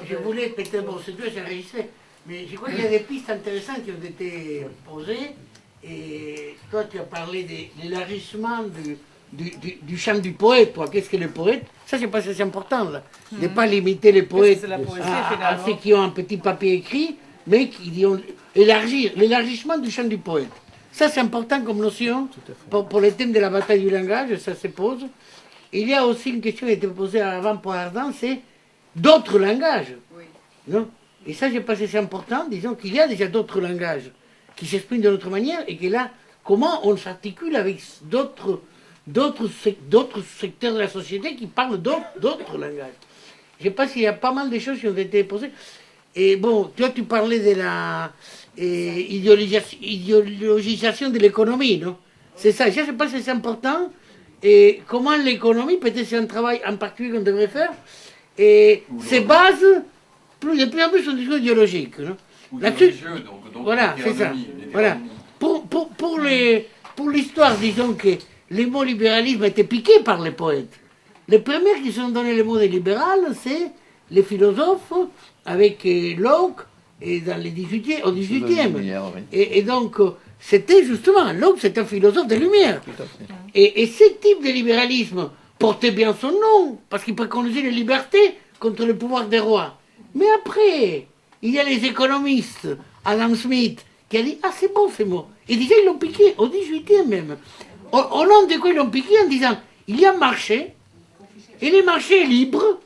Je voulais peut-être, bon, c'est deux, j'enregistrais, mais je crois qu'il y a des pistes intéressantes qui ont été posées. Et toi, tu as parlé de l'élargissement du champ du poète. Qu'est-ce que le poète? Ça, c'est pas assez important, là. De ne pas limiter les poètes à ceux qui ont un petit papier écrit, mais qui ont élargir l'élargissement du champ du poète. Ça, c'est important comme notion pour le thème de la bataille du langage, ça se pose. Il y a aussi une question qui a été posée avant pour Ardan, c'est d'autres langages. Oui. Non? Et ça, je pense que c'est important, disons qu'il y a déjà d'autres langages qui s'expriment de notre manière, et que là, comment on s'articule avec d'autres secteurs de la société qui parlent d'autres langages. Je pense qu'il y a pas mal de choses qui ont été posées. Et bon, toi, tu parlais de la idéologisation de l'économie, non? C'est ça, je pense que c'est important. Et comment l'économie, peut-être c'est un travail en particulier qu'on devrait faire, et ses bases, de plus en plus, sont des choses idéologiques, non? Donc voilà, c'est ça. Voilà. Pour l'histoire, disons que les mots libéralisme étaient piqués par les poètes. Les premiers qui se sont donné le mot de libéral, c'est les philosophes, avec Locke, et dans les 18e, au 18e. Et donc, c'était justement, Locke, c'est un philosophe des Lumières. Et ce type de libéralisme portait bien son nom, parce qu'il préconisait les libertés contre le pouvoir des rois. Mais après, il y a les économistes, Adam Smith, qui a dit « Ah, c'est bon ces mots ». Et déjà, ils l'ont piqué, au 18e même. Au nom de quoi ils l'ont piqué en disant « Il y a un marché, et le marché est libre,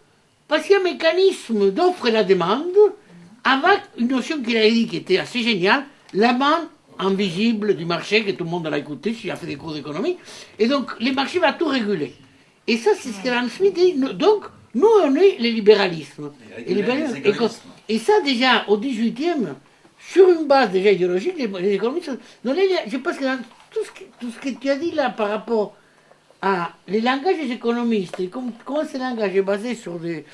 parce qu'il y a un mécanisme d'offre et la demande, avec une notion qu'il a dit qui était assez géniale, la main invisible du marché, que tout le monde l'a écouté, s'il a fait des cours d'économie. Et donc, les marchés vont tout réguler. Et ça, c'est ce qu'Adam Smith dit. Donc, nous, on est le libéralisme. Et ça, déjà, au 18e, sur une base déjà idéologique, les économistes... je pense que dans tout ce que tu as dit là par rapport à les langages des économistes, et comment ce langage est basé sur des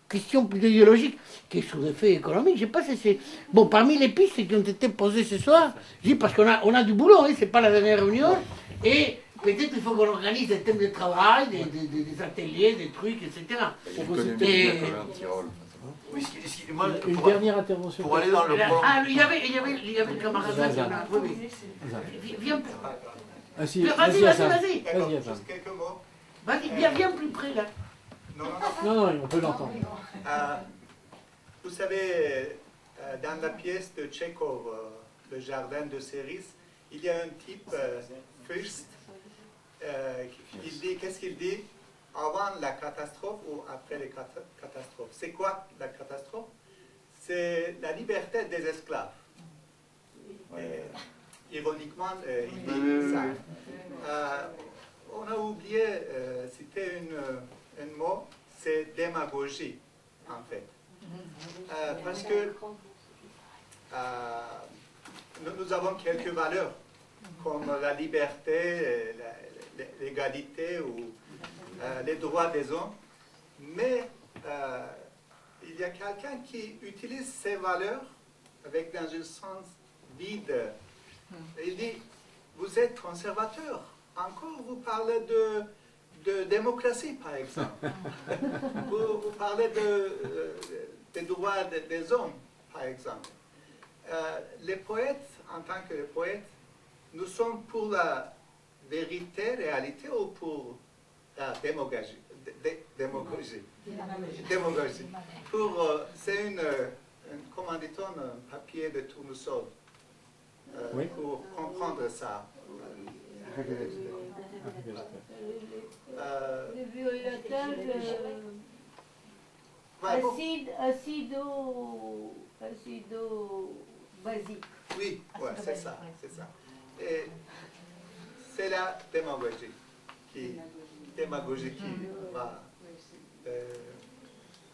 questions plus idéologiques que sur des faits économiques, je sais pas si c'est... Bon, parmi les pistes qui ont été posées ce soir, je dis parce qu'on a du boulot, hein, c'est pas la dernière réunion, et peut-être il faut qu'on organise des thèmes de travail, des ateliers, des trucs, etc. Une dernière intervention. Pour aller dans le il y avait le camarade là. Viens. Vas-y. Vas-y, viens plus près là. Non, on peut l'entendre. Vous savez, dans la pièce de Tchekhov, Le jardin de Céris, il y a un type, Fürst, il dit, qu'est-ce qu'il dit? Avant la catastrophe ou après la catastrophe. C'est quoi la catastrophe? C'est la liberté des esclaves. Ironiquement, il dit ça. On a oublié, c'était un mot, c'est démagogie, en fait. Parce que nous avons quelques valeurs, comme la liberté, l'égalité ou les droits des hommes, mais il y a quelqu'un qui utilise ces valeurs avec dans un sens vide. Il dit, vous êtes conservateur, encore vous parlez de démocratie par exemple, vous parlez des droits des hommes par exemple. Les poètes, en tant que poètes, nous sommes pour la vérité, réalité ou pour la démagogie. C'est comment dit-on, un papier de tournesol. Pour comprendre ça. Le violateur acido-basique. Oui, ouais, c'est ça. Et c'est la démagogie qui va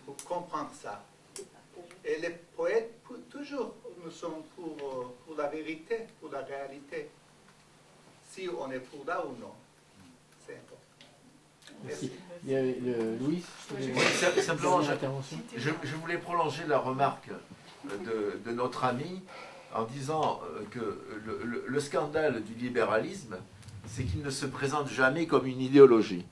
pour comprendre ça. Et les poètes, toujours, nous sommes pour la vérité, pour la réalité. Si on est pour là ou non, c'est important. Merci. Il y a Louis. Simplement, je voulais prolonger la remarque de notre ami en disant que le scandale du libéralisme, c'est qu'il ne se présente jamais comme une idéologie.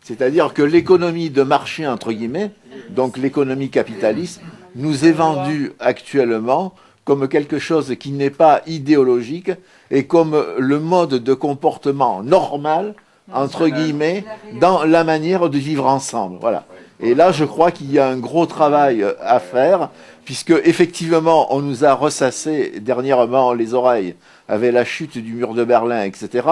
C'est-à-dire que l'économie de marché, entre guillemets, donc l'économie capitaliste, nous est vendue actuellement comme quelque chose qui n'est pas idéologique et comme le mode de comportement normal, entre guillemets, dans la manière de vivre ensemble. Voilà. Et là, je crois qu'il y a un gros travail à faire, puisque effectivement, on nous a ressassé dernièrement les oreilles avec la chute du mur de Berlin, etc.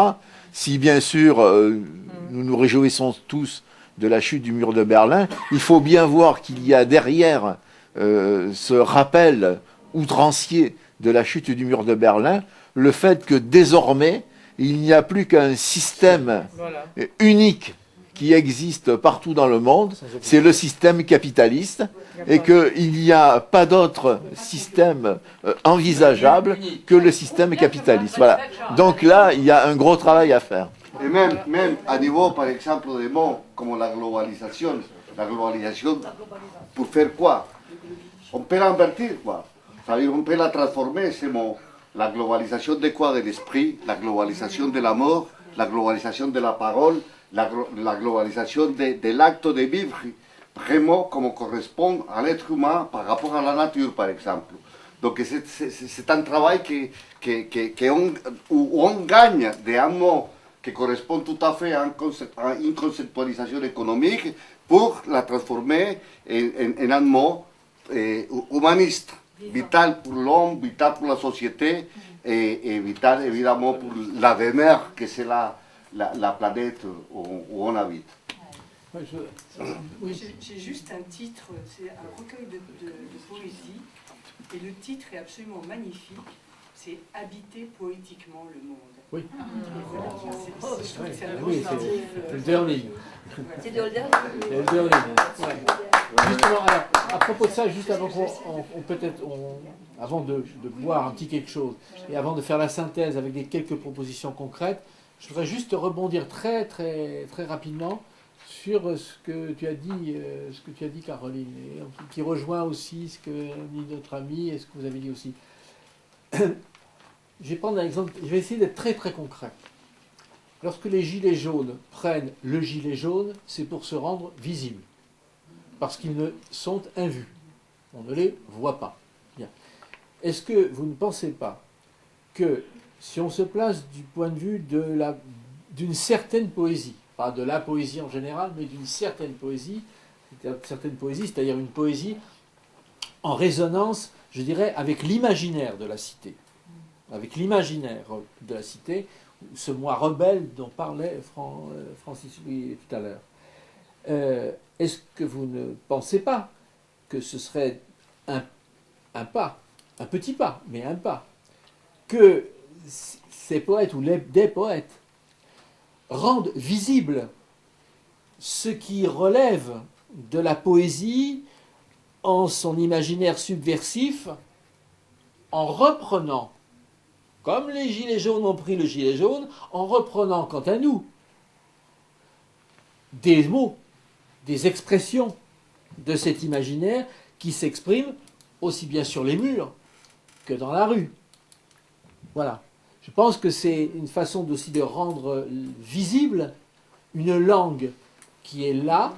Si bien sûr, nous nous réjouissons tous de la chute du mur de Berlin, il faut bien voir qu'il y a derrière ce rappel outrancier de la chute du mur de Berlin, le fait que désormais, il n'y a plus qu'un système unique qui existe partout dans le monde, c'est le système capitaliste, et qu'il n'y a pas d'autre système envisageable que le système capitaliste. Voilà. Donc là, il y a un gros travail à faire. Et même à niveau, par exemple, des mots comme la globalisation, pour faire quoi? On peut l'invertir, quoi. C'est-à-dire, on peut la transformer, ces mots. La globalisation de quoi? De l'esprit, la globalisation de la mort, la globalisation de la parole, la globalisation de l'acte de vivre, vraiment comme correspond à l'être humain par rapport à la nature, par exemple. Donc c'est un travail où on gagne d'un mot qui correspond tout à fait à une conceptualisation économique pour la transformer en un mot humaniste, vital pour l'homme, vital pour la société et vital évidemment pour l'avenir que c'est la planète où on habite. J'ai juste un titre, c'est un recueil de poésie, et le titre est absolument magnifique. c'est habiter poétiquement le monde. Oui. C'est Oui, c'est le dernier. C'est de Holder. Le dernier. Justement, alors, à propos de ça, juste avant avant de boire un petit quelque chose, et avant de faire la synthèse avec quelques propositions concrètes, je voudrais juste rebondir très, très, très rapidement sur ce que tu as dit, Caroline, et qui rejoint aussi ce que dit notre ami et ce que vous avez dit aussi. Je vais prendre un exemple, je vais essayer d'être très très concret. Lorsque les gilets jaunes prennent le gilet jaune, c'est pour se rendre visibles, parce qu'ils ne sont invus. On ne les voit pas. Bien. Est-ce que vous ne pensez pas que si on se place du point de vue d'une certaine poésie, pas de la poésie en général, mais d'une certaine poésie, c'est-à-dire une poésie en résonance, je dirais, avec l'imaginaire de la cité, ce moi rebelle dont parlait Francis Louis tout à l'heure. Est-ce que vous ne pensez pas que ce serait un pas, un petit pas, mais un pas, que ces poètes ou des poètes rendent visible ce qui relève de la poésie en son imaginaire subversif, en reprenant, comme les gilets jaunes ont pris le gilet jaune, en reprenant, quant à nous, des mots, des expressions de cet imaginaire qui s'expriment aussi bien sur les murs que dans la rue. Voilà. Je pense que c'est une façon aussi de rendre visible une langue qui est là,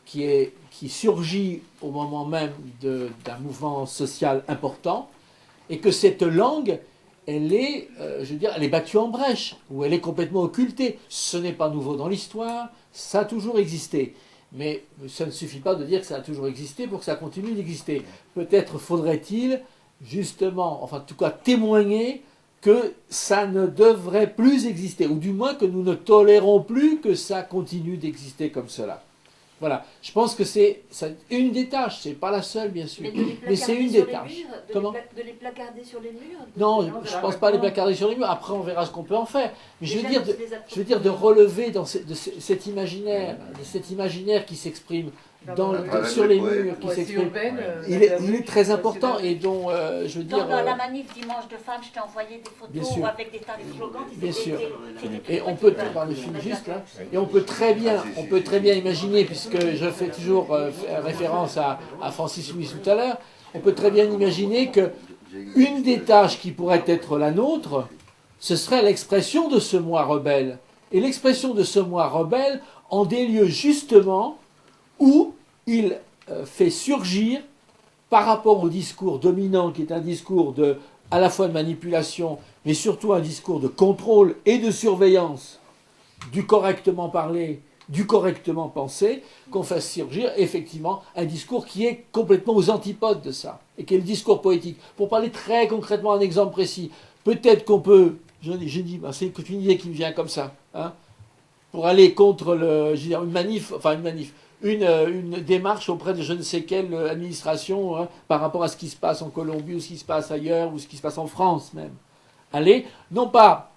qui surgit au moment même d'un mouvement social important, et que cette langue, elle est battue en brèche, ou elle est complètement occultée. Ce n'est pas nouveau dans l'histoire, ça a toujours existé. Mais ça ne suffit pas de dire que ça a toujours existé pour que ça continue d'exister. Peut-être faudrait-il, justement, enfin en tout cas témoigner que ça ne devrait plus exister, ou du moins que nous ne tolérons plus que ça continue d'exister comme cela. Voilà, je pense que c'est une des tâches, c'est pas la seule bien sûr, mais c'est une des tâches. Comment ? De les placarder sur les murs? Non, je ne pense pas les placarder sur les murs, après on verra ce qu'on peut en faire. Mais je veux dire de relever de cet imaginaire qui s'exprime sur les murs, qui s'exprime. Il est très important et dont, je veux dire... Dans la manif Dimanche de Femmes, je t'ai envoyé des photos avec des tas de slogans. Bien sûr. Et on peut, par le film juste là, et on peut très bien imaginer, puisque je fais toujours référence à Francis Louis tout à l'heure, on peut très bien imaginer que une des tâches qui pourrait être la nôtre, ce serait l'expression de ce moi rebelle. Et l'expression de ce moi rebelle en des lieux justement où il fait surgir, par rapport au discours dominant, qui est un discours à la fois de manipulation, mais surtout un discours de contrôle et de surveillance du correctement parlé, du correctement pensé, qu'on fasse surgir effectivement un discours qui est complètement aux antipodes de ça, et qui est le discours poétique. Pour parler très concrètement un exemple précis, peut-être qu'on peut, j'ai dit, c'est une idée qui me vient comme ça, hein, pour aller contre une démarche auprès de je ne sais quelle administration, hein, par rapport à ce qui se passe en Colombie ou ce qui se passe ailleurs ou ce qui se passe en France même. Non pas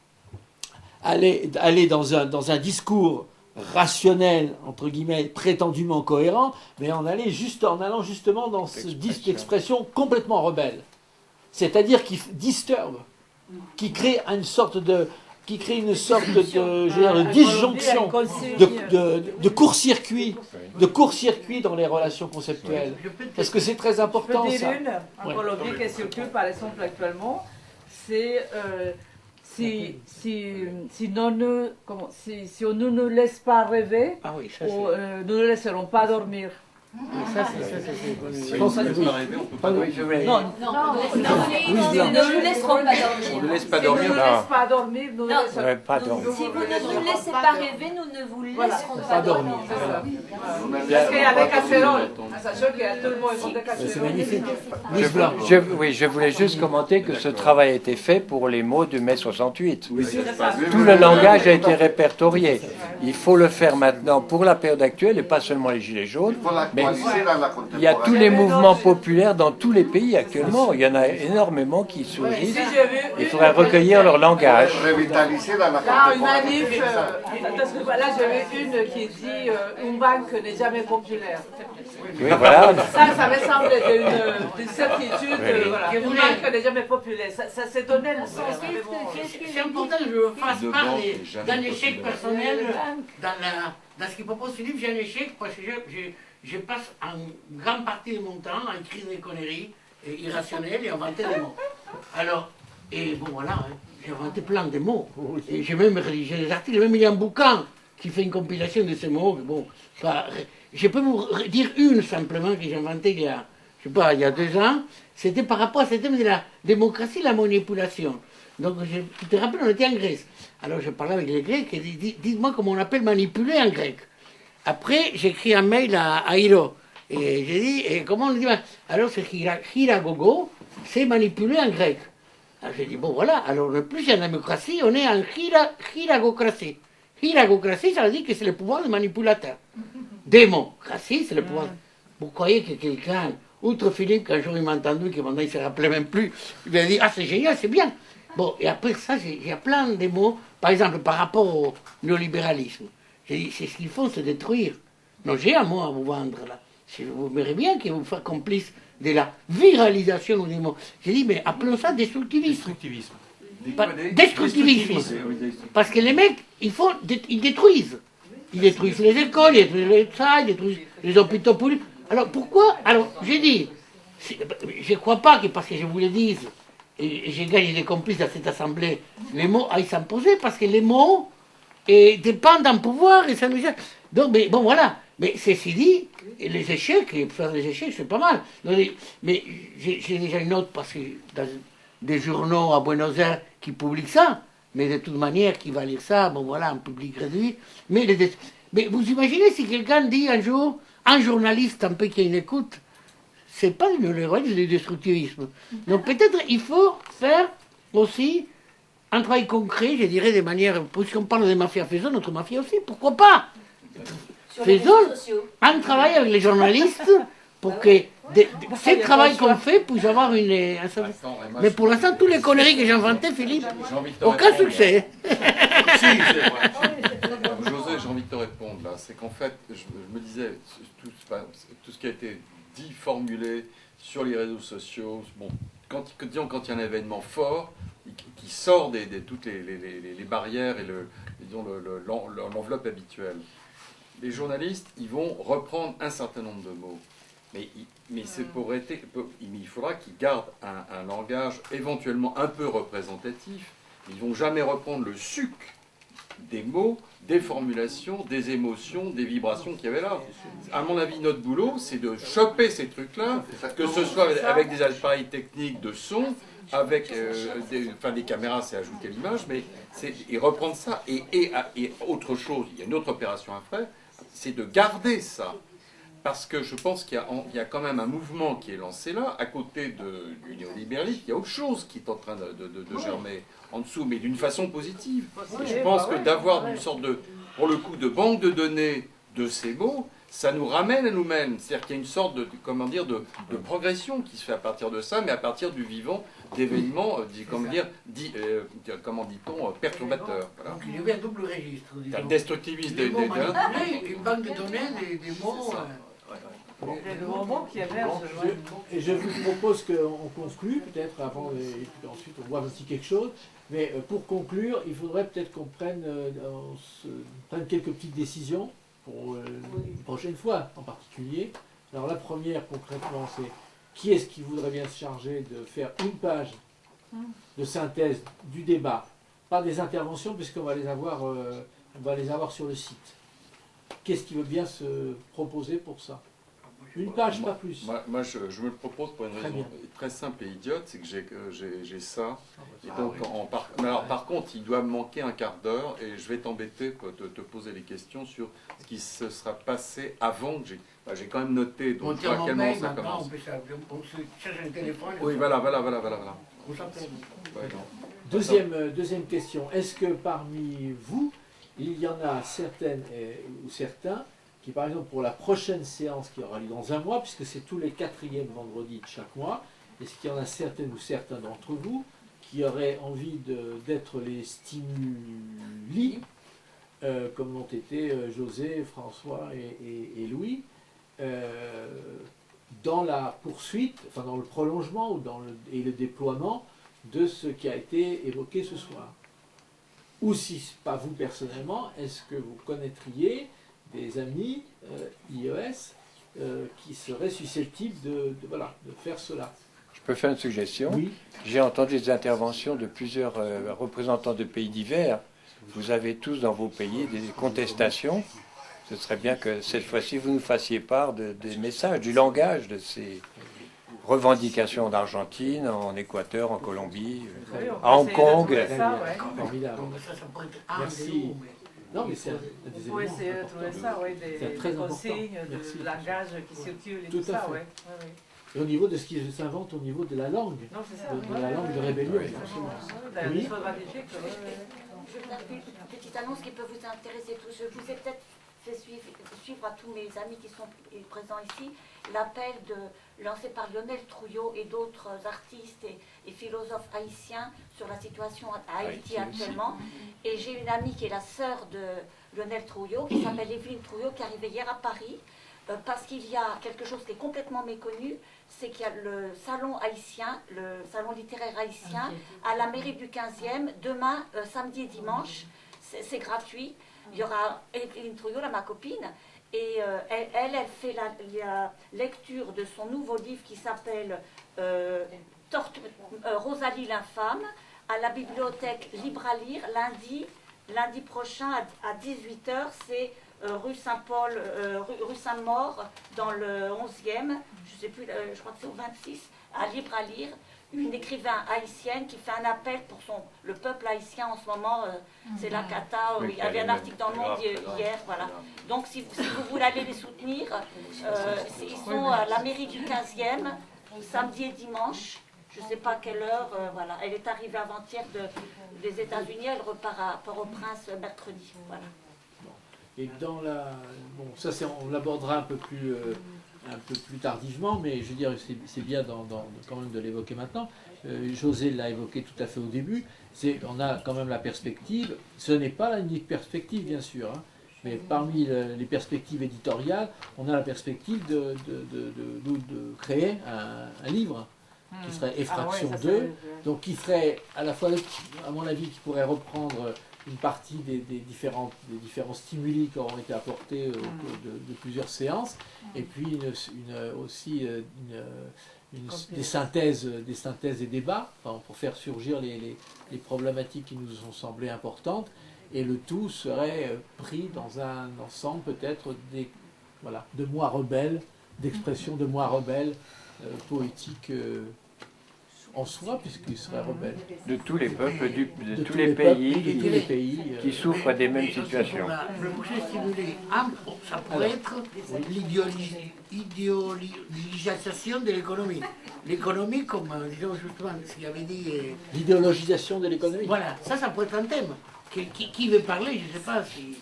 aller dans un discours rationnel, entre guillemets, prétendument cohérent, mais en allant justement dans cette expression complètement rebelle. C'est-à-dire qui disturbe, qui crée une sorte de disjonction, de court-circuit dans les relations conceptuelles. Parce que c'est très important, ça. Je peux ça. dire en Colombie qui circule, par exemple, actuellement, c'est si on ne nous laisse pas rêver, nous ne laisserons pas dormir. Ça, si on ne laisse pas rêver, on peut pas dormir. Non, ne nous laisserons pas dormir. On ne laisse pas dormir. dormir. Si on ne laisse pas dormir, nous ne laisserons pas dormir. Si vous ne nous laissez pas rêver, nous ne vous laisserons pas dormir. Parce qu'il y a des casseroles. Sachant qu'il y a tout le monde qui des casseroles. C'est magnifique. Oui, je voulais juste commenter que ce travail a été fait pour les mots de mai 68. Tout le langage a été répertorié. Il faut le faire maintenant pour la période actuelle et pas seulement les gilets jaunes, actualisé dans la Il y a tous les contemporanéité. mouvements populaires dans tous les pays actuellement. Il y en a énormément qui surgissent. Il faudrait recueillir leur langage. Revitalisé dans la Là, une contemporanéité. manif, parce que là, j'avais une qui dit une banque n'est jamais populaire. Oui, voilà. Ça me semble d'une certitude. Oui. Voilà. Une banque n'est jamais populaire. Ça s'est donné le sens. C'est important que je fasse part d'un échec personnel dans ce qu'il propose Philippe. J'ai un échec parce que je passe en grande partie de mon temps à écrire des conneries irrationnelles et à inventer des mots. Alors, et bon voilà, hein, j'ai inventé plein de mots. Et j'ai même rédigé des articles, même il y a un bouquin qui fait une compilation de ces mots. Bon, je peux vous dire une simplement que j'ai inventée il y a, je sais pas, il y a 2 ans. C'était par rapport à ce thème de la démocratie et la manipulation. Donc, tu te rappelles, on était en Grèce. Alors, je parlais avec les Grecs et dites-moi comment on appelle manipuler en grec. Après, j'écris un mail à Hiro. Et j'ai dit, et comment on dit? Alors, c'est hiragogo, c'est manipuler en grec. Alors, j'ai dit, bon, voilà. Alors, le plus il y a une démocratie, on est en hiragocratie. Hiragocratie, ça veut dire que c'est le pouvoir du manipulateur. Démocratie, c'est le pouvoir. Vous croyez que quelqu'un, outre Philippe, qu'un jour il m'a entendu, que maintenant il ne se rappelait même plus, il m'a dit, ah, c'est génial, c'est bien. Bon, et après ça, il y a plein de mots, par exemple, par rapport au néolibéralisme. J'ai dit, c'est ce qu'il faut, se détruire. Non, j'ai un mot à vous vendre, là. Vous verrez bien que vous faites complice de la viralisation des mots. J'ai dit, mais appelons ça destructivisme. Destructivisme. Parce que les mecs, ils détruisent. Ils détruisent les écoles, ils détruisent les ça, ils détruisent les hôpitaux publics. Alors pourquoi? Alors j'ai dit, je ne crois pas que parce que je vous le dise, et j'ai gagné des complices dans cette assemblée, les mots aillent s'imposer, parce que les mots dépendent d'un pouvoir et ça nous... Donc, mais, bon voilà, mais ceci dit, les échecs, et faire des échecs, c'est pas mal. Mais j'ai déjà une note, parce que dans des journaux à Buenos Aires qui publient ça, mais de toute manière, qui va lire ça, bon voilà, un public réduit. Mais vous imaginez si quelqu'un dit un jour, un journaliste, un peu qui a une écoute, c'est pas du néolibéralisme, c'est du destructivisme. Donc peut-être il faut faire aussi un travail concret, je dirais, de manière, puisqu'on parle de mafia, faisons notre mafia aussi, pourquoi pas? Faisons un travail avec les journalistes pour que ce travail qu'on fait puisse avoir une... Mais pour l'instant, tous les conneries que j'ai inventées, Philippe, aucun succès. Si, c'est vrai. José, j'ai envie de te répondre là. C'est qu'en fait, je me disais, tout ce qui a été dit, formulé sur les réseaux sociaux, bon, quand il y a un événement fort qui sort de toutes les barrières et l'enveloppe habituelle, les journalistes, ils vont reprendre un certain nombre de mots. Mais il faudra qu'ils gardent un langage éventuellement un peu représentatif. Ils ne vont jamais reprendre le suc des mots, des formulations, des émotions, des vibrations qu'il y avait là. À mon avis, notre boulot, c'est de choper ces trucs-là, que ce soit avec des appareils techniques de son, avec des caméras, c'est ajouter l'image, mais et reprendre ça. Et autre chose, il y a une autre opération à faire, c'est de garder ça. Parce que je pense qu'il y a quand même un mouvement qui est lancé là, à côté du néolibéralisme, il y a autre chose qui est en train de germer en dessous, mais d'une façon positive. Et je pense que d'avoir une sorte pour le coup, de banque de données de ces mots, ça nous ramène à nous-mêmes. C'est-à-dire qu'il y a une sorte de progression qui se fait à partir de ça, mais à partir du vivant d'événements, comment dit-on, perturbateurs. Voilà. Donc il y avait un double registre. Destructivisme des mots manipulés, une banque de données des mots... Le moment qui émerge. Et je vous propose qu'on conclue, peut-être avant, et puis ensuite on voit aussi quelque chose. Mais pour conclure, il faudrait peut-être qu'on prenne quelques petites décisions pour une prochaine fois en particulier. Alors la première concrètement, c'est qui est-ce qui voudrait bien se charger de faire une page de synthèse du débat, pas des interventions puisqu'on va les avoir, sur le site. Qu'est-ce qui veut bien se proposer pour ça? Une page, pas plus. Moi je me le propose pour une raison très simple et idiote, c'est que j'ai ça. Et donc, alors, par contre, il doit me manquer un quart d'heure et je vais t'embêter pour te poser les questions sur ce qui se sera passé avant que j'ai quand même noté. Donc, à quel moment ça commence. On se cherche un téléphone. Oui, voilà. On s'appelle. Deuxième question. Est-ce que parmi vous, il y en a certaines ou certains qui par exemple pour la prochaine séance qui aura lieu dans un mois, puisque c'est tous les 4e vendredis de chaque mois, est-ce qu'il y en a certaines ou certains d'entre vous qui auraient envie d'être les stimuli, comme l'ont été José, François et Louis, dans la poursuite, enfin dans le prolongement et le déploiement de ce qui a été évoqué ce soir? Ou si pas vous personnellement, est-ce que vous connaîtriez des amis IES qui seraient susceptibles de faire cela? Je peux faire une suggestion? Oui. J'ai entendu des interventions de plusieurs représentants de pays divers. Vous avez tous dans vos pays des contestations. Ce serait bien que cette fois-ci, vous nous fassiez part des messages, du langage de ces revendications d'Argentine, en Équateur, en Colombie, à Hong Kong. Merci. Non, mais c'est des éléments essayer de trouver ça, oui, des consignes, de langage qui circulent et tout ça, oui. Et au niveau de ce qui s'invente au niveau de la langue, de la langue de rébellion. Oui. Je vous ai une petite annonce qui peut vous intéresser tous. Je vous ai peut-être fait suivre à tous mes amis qui sont présents ici l'appel lancé par Lionel Trouillot et d'autres artistes et philosophes haïtiens sur la situation à Haïti actuellement. Et j'ai une amie qui est la sœur de Lionel Trouillot, qui s'appelle Evelyne Trouillot, qui est arrivée hier à Paris, parce qu'il y a quelque chose qui est complètement méconnu, c'est qu'il y a le salon haïtien, le salon littéraire haïtien, à la mairie du 15e, demain, samedi et dimanche. C'est gratuit. Il y aura Evelyne Trouillot, là, ma copine, et elle fait la lecture de son nouveau livre qui s'appelle Rosalie l'infâme, à la bibliothèque Libre à lire, lundi prochain à 18h. C'est rue Saint-Paul, rue Saint-Maur, dans le 11e, je sais plus, je crois que c'est au 26, à Libre à lire, une écrivain haïtienne qui fait un appel pour le peuple haïtien en ce moment, c'est la cata, il y avait un article dans le Monde hier, voilà. Donc si vous voulez aller les soutenir, ils sont à la mairie du 15e, samedi et dimanche, je ne sais pas à quelle heure, voilà. Elle est arrivée avant-hier des États-Unis, elle repart à Port-au-Prince mercredi, voilà. Et dans la... Bon, ça on l'abordera un peu plus tardivement, mais je veux dire, c'est bien quand même de l'évoquer maintenant. José l'a évoqué tout à fait au début. On a quand même la perspective, ce n'est pas l'unique perspective bien sûr, hein, mais parmi les perspectives éditoriales, on a la perspective de créer un livre qui serait Effraction 2, donc qui ferait à la fois, à mon avis, qui pourrait reprendre une partie des différents stimuli qui auront été apportés au cours de plusieurs séances, et puis aussi des synthèses et débats, enfin, pour faire surgir les problématiques qui nous ont semblé importantes, et le tout serait pris dans un ensemble peut-être de moi rebelles, d'expressions de moi rebelles poétiques en soi, puisqu'il serait rebelle. De tous les peuples, de tous les pays qui souffrent des mêmes situations. Le projet stimulé, ça pourrait être l'idéologisation de l'économie. L'économie, comme disons justement ce qu'il avait dit. L'idéologisation de l'économie. Voilà, ça pourrait être un thème. Qui veut parler, je ne sais pas si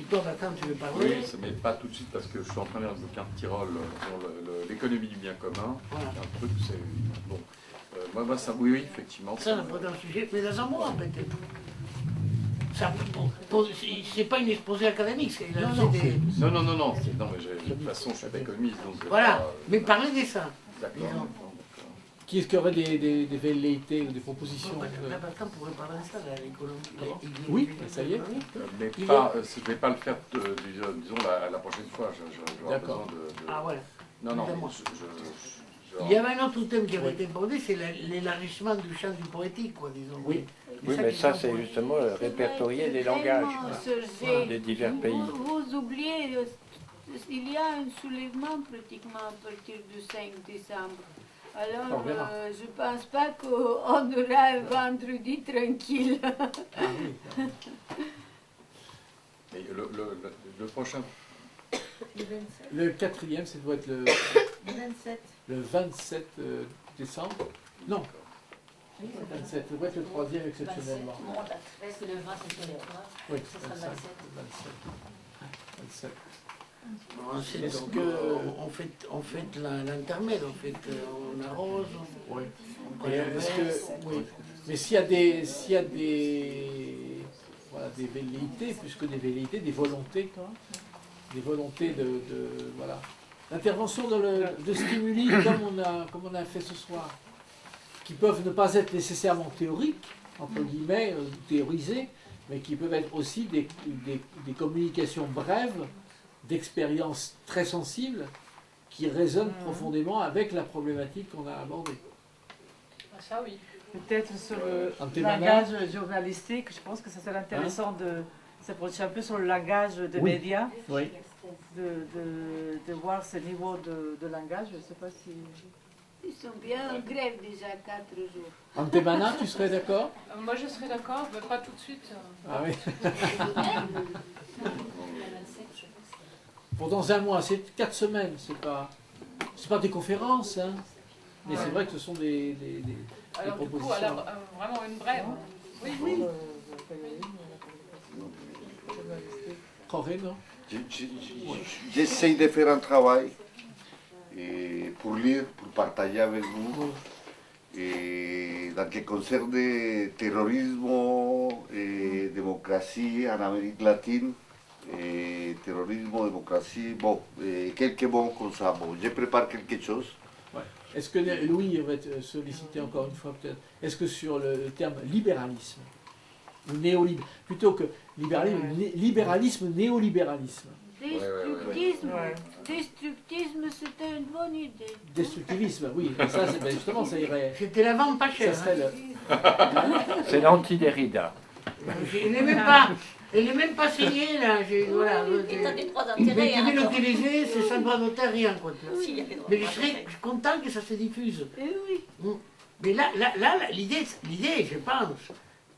toi, Nathan, tu veux parler. Oui, mais pas tout de suite parce que je suis en train de lire le bouquin de Tirole sur l'économie du bien commun. Voilà. Un truc, c'est bon. Moi, ça, oui, effectivement. Ça pourrait être un sujet, mais dans un mois, peut-être. C'est pas une exposé académique, c'est Non, mais de toute façon, je suis économiste, donc. Voilà, mais parlez de ça. D'accord. Qui est-ce qu'il y aurait des velléités ou des propositions Nathan pourrait parler de ça, l'économie. Oui, ça y est. Mais pas, je ne vais pas le faire, disons, la prochaine fois. D'accord. Ah ouais. Non. Il y avait un autre thème qui avait été abordé, c'est l'élargissement du champ du poétique, quoi, disons. Oui, mais ça, c'est justement répertorier les langages des divers pays. Vous oubliez, il y a un soulèvement pratiquement à partir du 5 décembre. Alors, je ne pense pas qu'on aura un vendredi tranquille. Mais le prochain. Le 4e, ça doit être le 27 décembre. Non. Le 27, ça doit être le 3e exceptionnellement. C'est le 20, c'est le 3. Oui, Ça sera le 27. 27. Ensuite, donc, on fait l'intermède, on arrose, Oui. on prend un verre. Oui. Mais s'il y a voilà, des velléités, plus que des velléités, des volontés, voilà. L'intervention de stimuli comme on a fait ce soir, qui peuvent ne pas être nécessairement théoriques, entre guillemets, théorisés, mais qui peuvent être aussi des communications brèves, d'expériences très sensibles, qui résonnent profondément avec la problématique qu'on a abordée. Ah, ça oui. Peut-être sur le Antemana. langage journalistique, je pense que ça serait intéressant de s'approcher un peu sur le langage des médias, Oui. de voir ce niveau de langage. Je ne sais pas si... Ils sont bien en grève déjà 4 jours. Antemana, tu serais d'accord? Moi je serais d'accord, mais pas tout de suite. Ah oui. Pour dans un mois, c'est 4 semaines, c'est pas des conférences, hein. Mais c'est vrai que ce sont des Alors du coup, propositions. alors, vraiment une brève. Oui, oui. Jorge, non? J'essaie de faire un travail pour lire, pour partager avec vous, et dans ce qui concerne le terrorisme et démocratie en Amérique latine, et terrorisme, démocratie, bon, quelques mots comme ça. Bon, je prépare quelque chose. Ouais. Est-ce que Louis va être sollicité encore une fois peut-être? Est-ce que sur le terme libéralisme, ou néolibéralisme, plutôt que libéralisme, libéralisme, néolibéralisme? Destructisme, c'était une bonne idée. Destructivisme, oui, ça, justement, ça irait. C'était la vente pas chère. C'est l'anti-Derrida. Il n'est même pas signé, là. Voilà, Et t'as des droits mais d'intérêt. tu veux l'utiliser, c'est sans droit d'auteur, rien, quoi. Si, il y a des droits Mais je serais content que ça se diffuse. Eh oui. Mais là l'idée, je pense,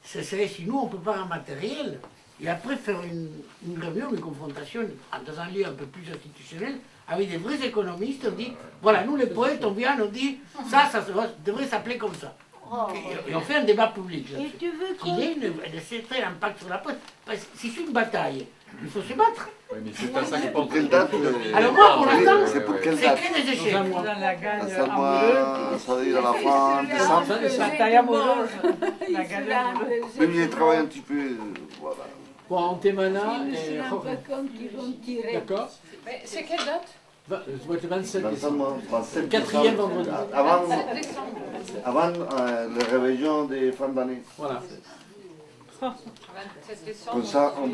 ce serait si nous, on prépare un matériel, et après faire une réunion, une confrontation dans un lieu un peu plus institutionnel, avec des vrais économistes, on dit, voilà, nous les poètes, on vient, on dit, ça devrait s'appeler comme ça. Et on fait un débat public. Et tu veux qu'il y ait un certain impact sur la presse. Parce que si c'est une bataille, il faut se battre. Oui, mais c'est pas ça qui Pour quelle date? Alors moi, pour l'instant, c'est pour quelle date? que des échecs. Dans la gagne Ça veut dire à la fin décembre. bataille amoureuse. La gagne amoureuse. Même j'ai travaillé un petit peu, voilà. Bon, Antemana Je me et suis Jorge. pas compte qu'ils vont tirer. D'accord? Mais c'est quelle date? Ça doit être le 27 décembre. 27 Quatrième vendredi. Avant 7 décembre. le réveillon de fin d'année. Voilà. 27 décembre. Comme ça, on